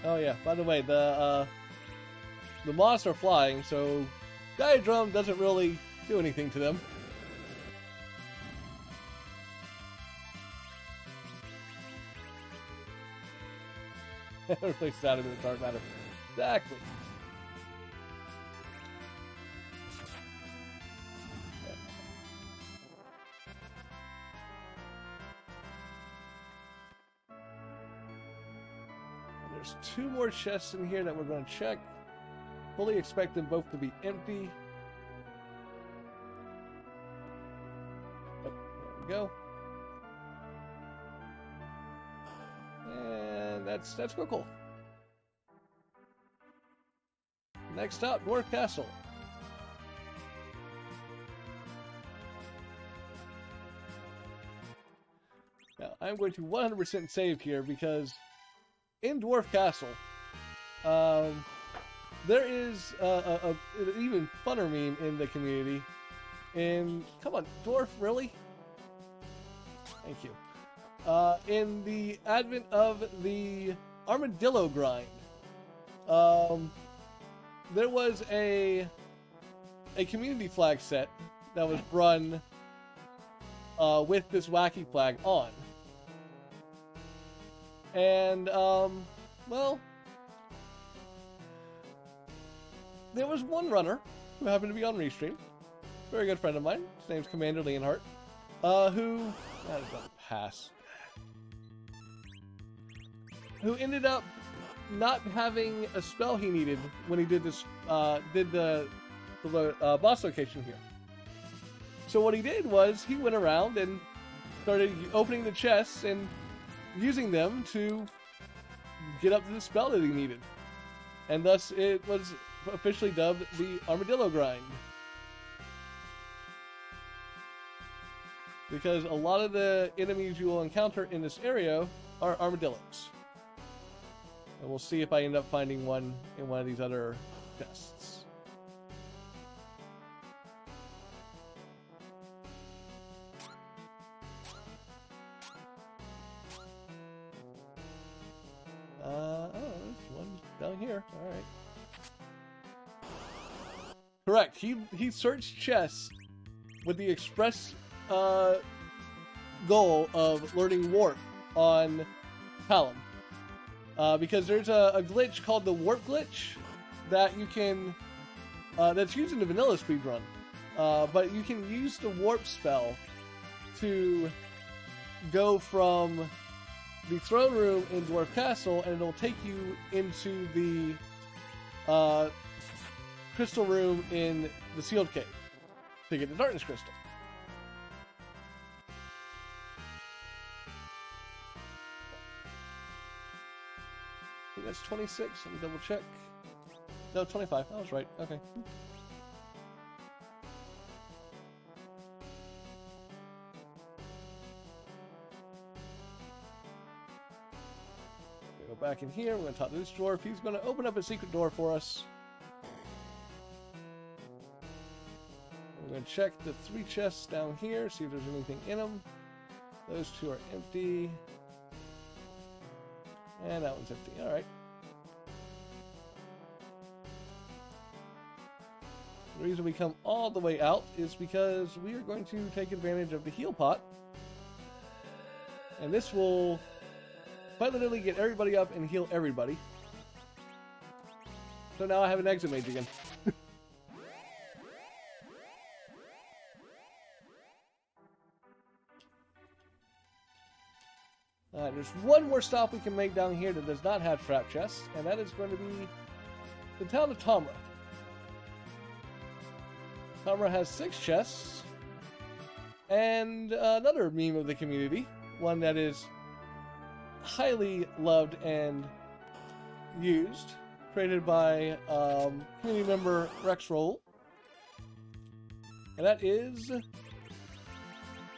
Oh yeah, by the way, the moths are flying, so Gaia Drum doesn't really do anything to them. Replace that with the dark matter. Exactly. There's two more chests in here that we're going to check. Fully expect them both to be empty. Oh, there we go. And that's cool. Next stop, Dwarf Castle. Now, I'm going to 100% save here because in Dwarf Castle, there is an even funner meme in the community. And come on, Dwarf, really? Thank you. In the advent of the Armadillo grind, there was a community flag set that was run with this wacky flag on. And, well, there was one runner who happened to be on Restream, very good friend of mine. His name's Commander Leonhardt, who that doesn't pass. Who ended up not having a spell he needed when he did this, did the boss location here. So what he did was he went around and started opening the chests and using them to get up to the spell that he needed. And thus it was officially dubbed the Armadillo Grind. Because a lot of the enemies you will encounter in this area are armadillos. And we'll see if I end up finding one in one of these other chests. Oh, there's one down here. All right. Correct. He searched chests with the express goal of learning warp on Palom. Because there's a glitch called the warp glitch that you can that's used in the vanilla speedrun. But you can use the warp spell to go from the throne room in Dwarf Castle, and it'll take you into the crystal room in the sealed cave to get the darkness crystal. I think that's 26. Let me double check. No, 25. I was right. Okay. Go back in here. We're going to talk to this dwarf. He's going to open up a secret door for us. We're going to check the 3 chests down here, see if there's anything in them. Those 2 are empty. And that one's empty. Alright. The reason we come all the way out is because we are going to take advantage of the heal pot. And this will quite literally get everybody up and heal everybody. So now I have an exit mage again. Alright, there's one more stop we can make down here that does not have trap chests, and that is going to be the town of Tamra. Tamra has 6 chests, and another meme of the community, one that is highly loved and used, created by community member Rexroll, and that is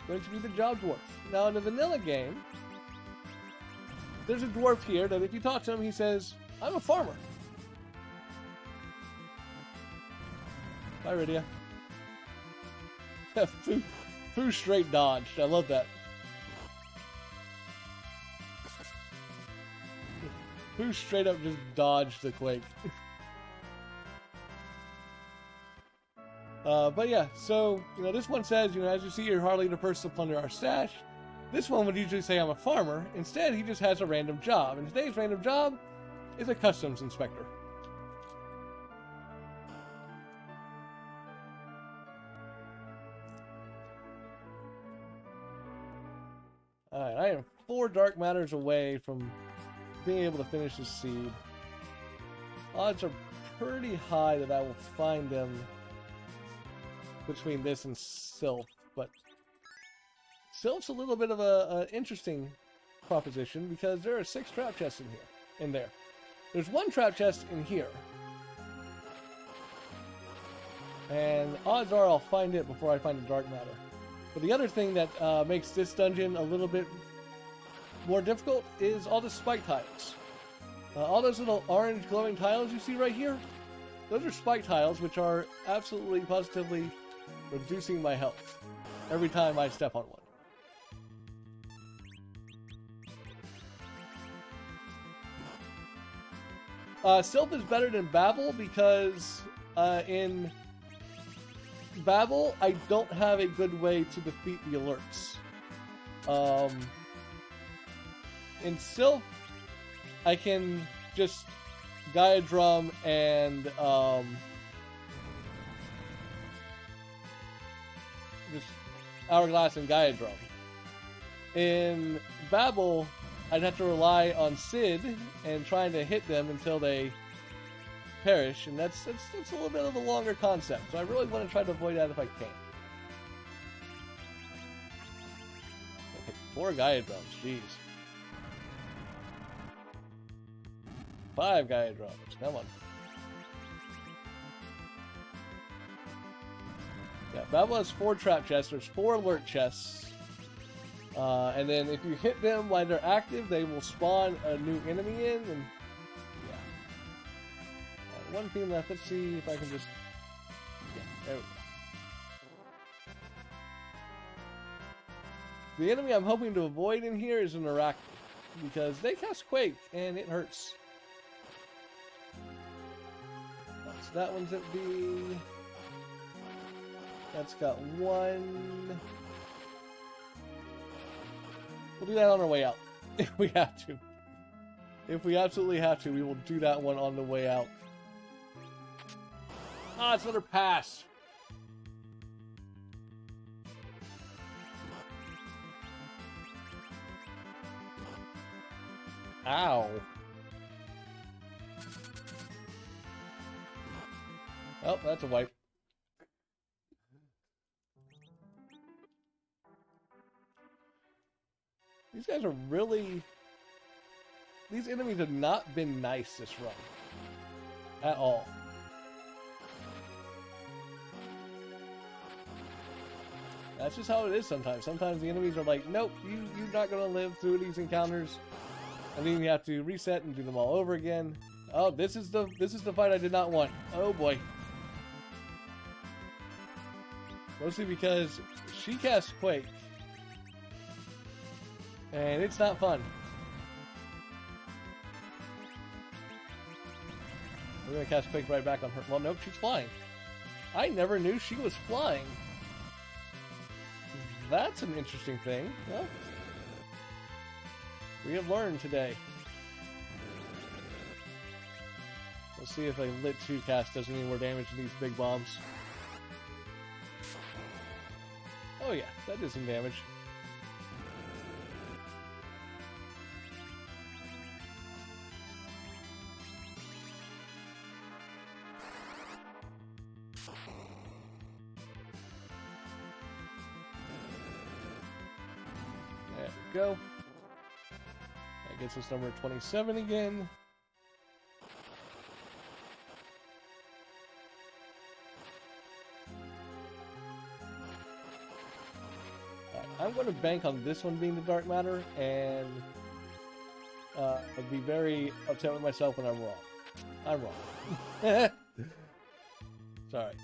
going to be the Job Dwarf. Now in the vanilla game, there's a dwarf here that if you talk to him, he says, "I'm a farmer." Bye, Rydia. Foo straight dodged. I love that. Foo straight up just dodged the quake. But yeah, so, this one says, as you see, you're hardly the first to plunder our stash. This one would usually say, "I'm a farmer." Instead, he just has a random job. And today's random job is a customs inspector. Alright, I am 4 dark matters away from being able to finish this seed. Odds are pretty high that I will find them between this and Sylph, but Sylph's a little bit of an interesting proposition because there are 6 trap chests in there. There's 1 trap chest in here. And odds are I'll find it before I find the dark matter. But the other thing that makes this dungeon a little bit more difficult is all the spike tiles. All those little orange glowing tiles you see right here, those are spike tiles which are absolutely positively reducing my health every time I step on one. Sylph is better than Babel because in Babel, I don't have a good way to defeat the alerts. In Sylph, I can just Gaia Drum and just Hourglass and Gaiadrome. In Babel, I'd have to rely on Sid and trying to hit them until they perish, and that's a little bit of a longer concept, so I really want to try to avoid that if I can. Okay, 4 Gaiadromes, jeez. 5 Gaiadromes, come on. Yeah, Babel has 4 trap chests, there's 4 alert chests. And then if you hit them while they're active, they will spawn a new enemy in, and yeah. One thing left, let's see if I can just, yeah, there we go. The enemy I'm hoping to avoid in here is an Arachne, because they cast Quake, and it hurts. So that one's empty. That's got 1. We'll do that on our way out, if we have to. If we absolutely have to, we will do that one on the way out. Ah, it's another pass. Ow. Oh, that's a wipe. These guys are really... These enemies have not been nice this run. At all. That's just how it is sometimes. Sometimes the enemies are like, nope, you're not going to live through these encounters. And then you have to reset and do them all over again. Oh, this is the fight I did not want. Oh boy. Mostly because she casts Quake. And it's not fun. We're going to cast Quake right back on her. Well, nope, she's flying. I never knew she was flying. That's an interesting thing. Well, we have learned today. Let's see if a Lit 2 cast does any more damage to these big bombs. Oh yeah, that did some damage. There we go. That gets us number 27 again. I'm going to bank on this one being the dark matter, and I'd be very upset with myself when I'm wrong. I'm wrong. Sorry.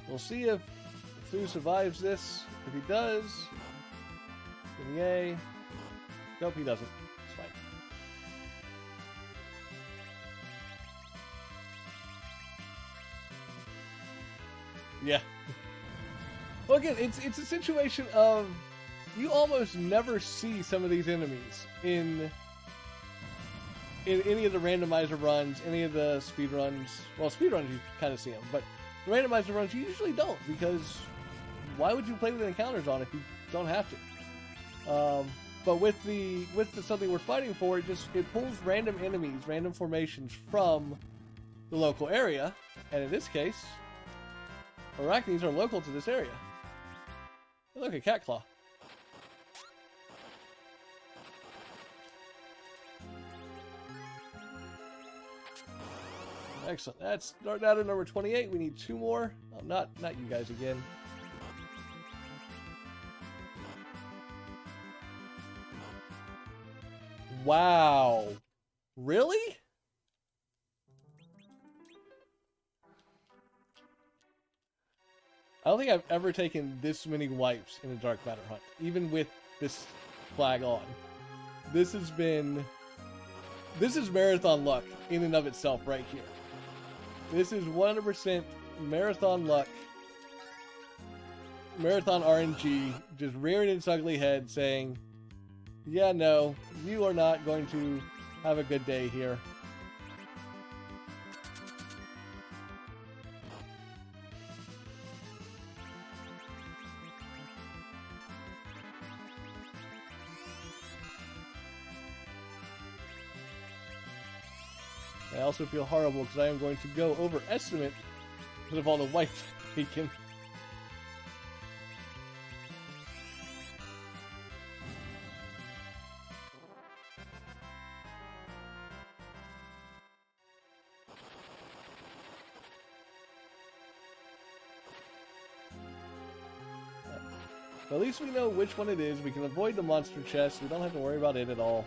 We'll see if Fu survives this. If he does, then yay. Nope, he doesn't. It's fine. Yeah. Well, again, it's a situation of you almost never see some of these enemies in any of the randomizer runs, any of the speed runs. Well, speed runs you kind of see them, but the randomizer runs you usually don't, because why would you play with encounters on if you don't have to? But with the something we're fighting for, it pulls random enemies, random formations from the local area, and in this case, Arachnes are local to this area. Hey, look, a cat claw. Excellent. That's Dark Matter number 28. We need 2 more. Oh, not you guys again. Wow. Really? I don't think I've ever taken this many wipes in a Dark Matter hunt, even with this flag on. This is Memeathon luck in and of itself right here. This is 100% Memeathon luck. Memeathon RNG just rearing its ugly head saying, yeah, no, you are not going to have a good day here. I also feel horrible because I am going to go overestimate because of all the white taken. But at least we know which one it is. We can avoid the monster chest. We don't have to worry about it at all.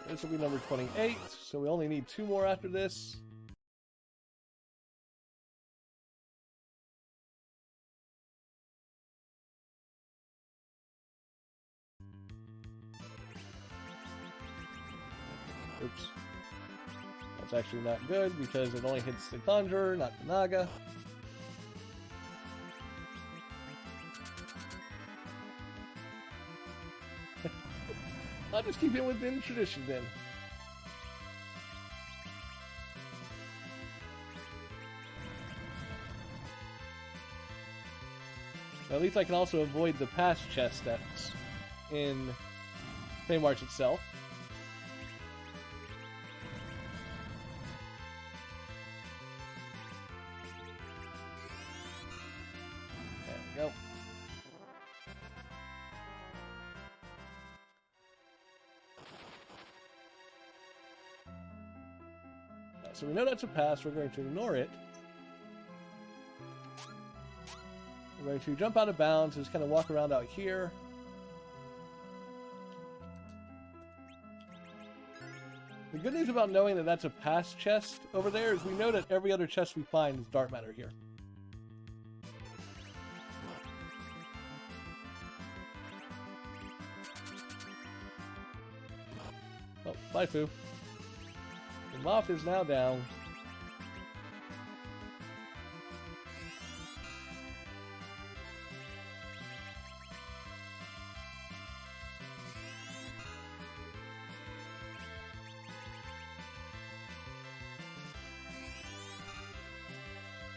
This will be number 28, so we only need 2 more after this. Oops. That's actually not good because it only hits the Conjurer, not the Naga. I'll just keep it within tradition then. At least I can also avoid the past chest that's in Feymarch itself. There we go. So we know that's a pass, we're going to ignore it. We're going to jump out of bounds and just kind of walk around out here. The good news about knowing that that's a pass chest over there is we know that every other chest we find is dark matter here. Oh, bye, Fu. The moth is now down.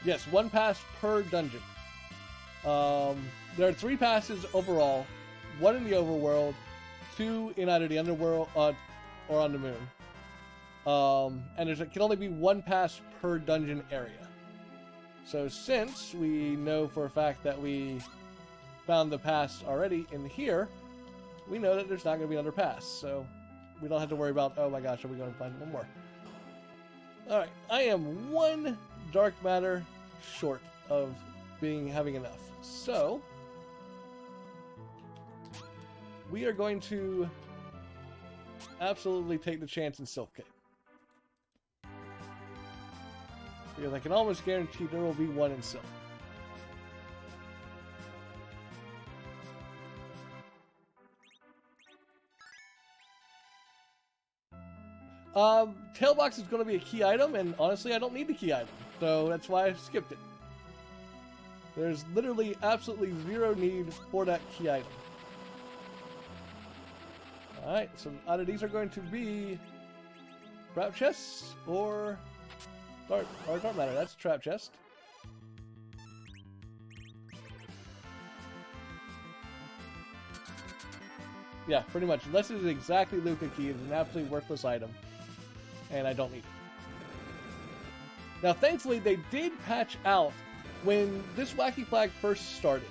Yes, 1 pass per dungeon. There are 3 passes overall. 1 in the overworld, 2 in either the underworld or on the moon. And it can only be 1 pass per dungeon area. So since we know for a fact that we found the pass already in here, we know that there's not going to be another pass. So we don't have to worry about, oh my gosh, are we going to find one more? Alright, I am 1 dark matter short of having enough. So we are going to absolutely take the chance in Silk Cave. Because I can almost guarantee there will be 1 in Silk. Tailbox is going to be a key item, and honestly, I don't need the key item. So that's why I skipped it. There's literally absolutely 0 need for that key item. Alright, so either these are going to be trap chests or dark matter. That's a trap chest. Yeah, pretty much. Unless it is exactly Luca key, it is an absolutely worthless item. And I don't need it. Now, thankfully, they did patch out when this Wacky Flag first started.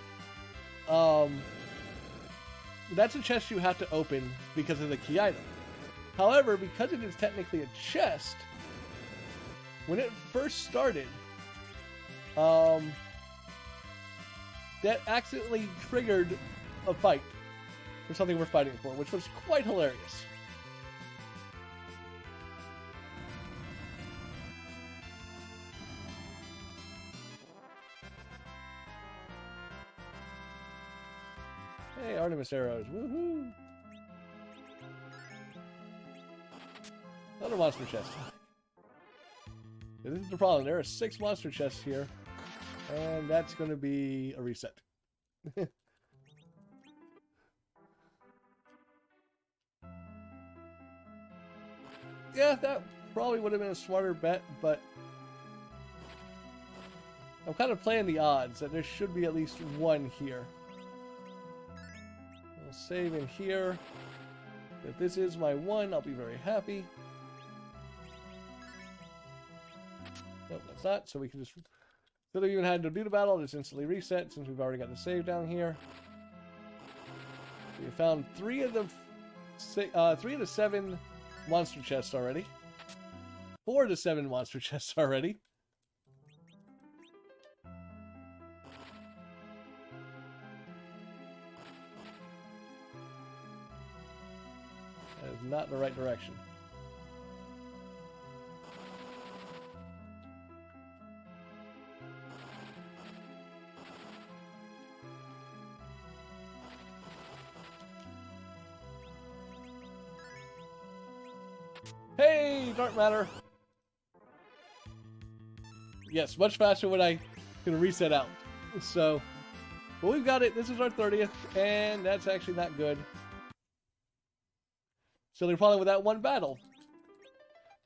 That's a chest you have to open because of the key item. However, because it is technically a chest, when it first started, that accidentally triggered a fight for something we're fighting for, which was quite hilarious. Hey, Artemis arrows. Woohoo! Another monster chest. This is the problem. There are 6 monster chests here. And that's going to be a reset. Yeah, that probably would have been a smarter bet, but I'm kind of playing the odds that there should be at least one here. We'll save in here. If this is my one, I'll be very happy. Nope, that's not. So we can just, instead of even having to do the battle, just instantly reset since we've already got the save down here. We found three of the 7 monster chests already. 4 of the 7 monster chests already. That is not in the right direction. Hey, dark matter. Yes, much faster when I can reset out. So, but we've got it. This is our 30th, and that's actually not good. So they're probably with that one battle.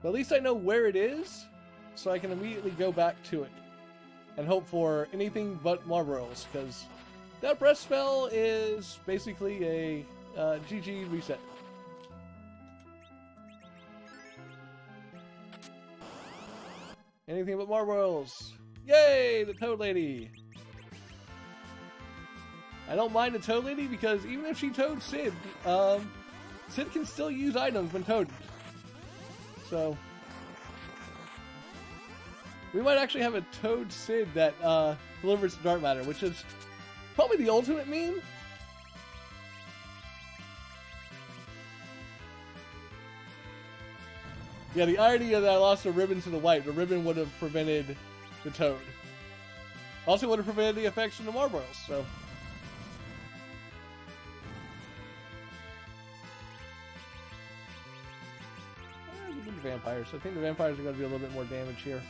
But at least I know where it is, so I can immediately go back to it. And hope for anything but Marlboros, because that breath spell is basically a GG reset. Anything but Marlboros. Yay, the Toad Lady. I don't mind the Toad Lady because even if she toads Sid, Sid can still use items when toaded. So we might actually have a Toad Sid that delivers dark matter, which is probably the ultimate meme. Yeah, the irony of that I lost the ribbon to the wipe. The ribbon would have prevented the toad. Also would have prevented the effects from the Marlboros, so. The vampires. I think the vampires are going to be a little bit more damage here.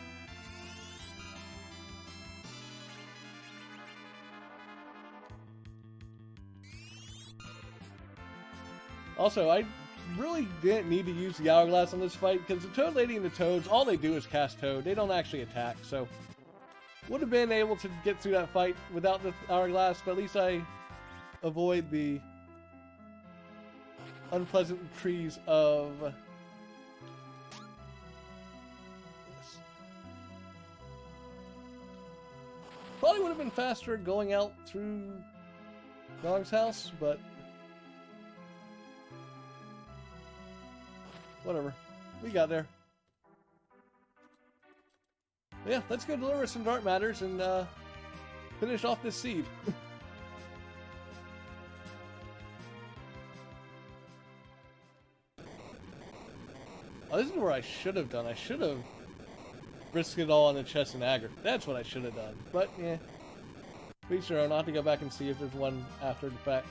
Also, I really didn't need to use the hourglass on this fight because the Toad Lady and the Toads, all they do is cast Toad. They don't actually attack, so would have been able to get through that fight without the hourglass, but at least I avoid the unpleasant trees of this. Probably would have been faster going out through Dog's house, but whatever. We got there. Yeah, let's go deliver some dark matters and finish off this seed. Oh, this is where I should have done. I should have risked it all on the chest and Agate. That's what I should have done. But, yeah. Be sure I'll have to go back and see if there's one after the fact.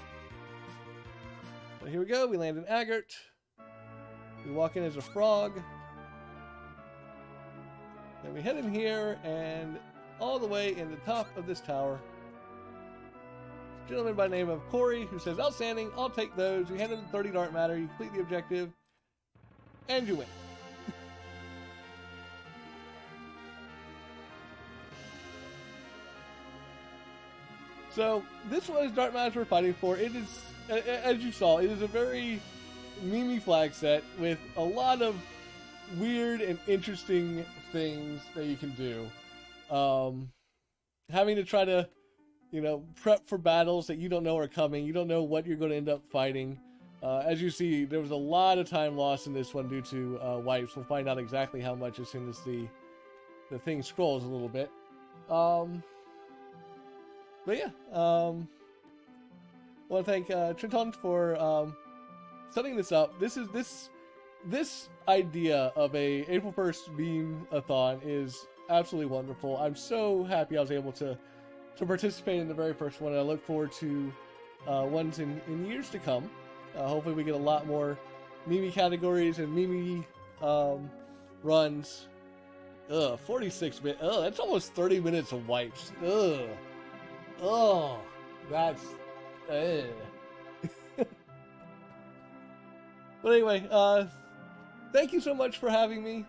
But here we go. We land in Agate. We walk in as a frog. Then we head in here and all the way in the top of this tower. A gentleman by the name of Corey who says, "Outstanding, I'll take those." You hand him 30 dark matter, you complete the objective, and you win. So this was dark matter we're fighting for. It is, as you saw, it is a very meme flag set with a lot of weird and interesting things that you can do. Having to try to, prep for battles that you don't know are coming. You don't know what you're going to end up fighting. As you see, there was a lot of time lost in this one due to wipes. We'll find out exactly how much as soon as the thing scrolls a little bit. But yeah, I want to thank Trenton for setting this up. This idea of a April 1st Memeathon is absolutely wonderful. I'm so happy I was able to participate in the very first one. And I look forward to ones in years to come. Hopefully we get a lot more meme categories and meme runs. 46 minutes. That's almost 30 minutes of wipes. That's. But anyway, thank you so much for having me.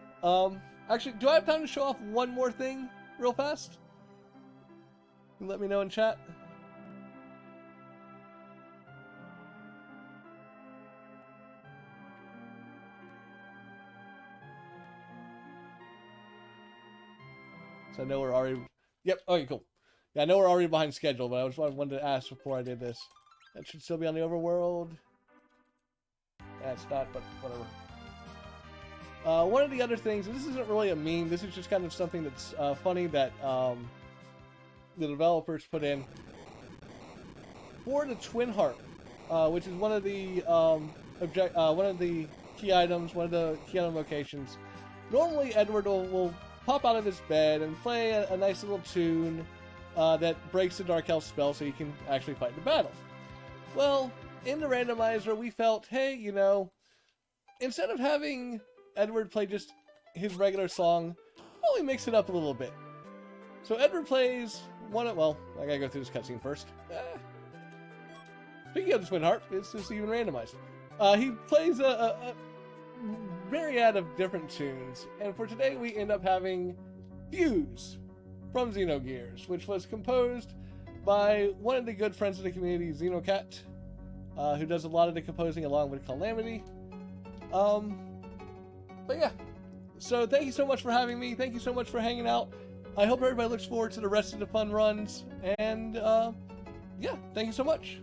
Actually, do I have time to show off one more thing real fast? Let me know in chat. So I know we're already... Yep, okay, cool. Yeah, I know we're already behind schedule, but I just wanted to ask before I did this. That should still be on the overworld. That's not, but whatever. One of the other things, and this isn't really a meme, this is just kind of something that's funny that the developers put in. For the Twin Harp, which is one of the key items, one of the key item locations, normally Edward will pop out of his bed and play a nice little tune that breaks the Dark Elf spell so you can actually fight the battle. Well, in the randomizer, we felt, hey, you know, instead of having Edward play just his regular song, well, we mix it up a little bit. So Edward plays one of, well, I gotta go through this cutscene first. Speaking of the Twin Harp, it's just even randomized. He plays a myriad of different tunes, and for today we end up having Fuse from Xenogears, which was composed by one of the good friends of the community, Xenocat, who does a lot of the composing along with Calamity. But yeah, so thank you so much for having me, thank you so much for hanging out. I hope everybody looks forward to the rest of the fun runs, and yeah, thank you so much.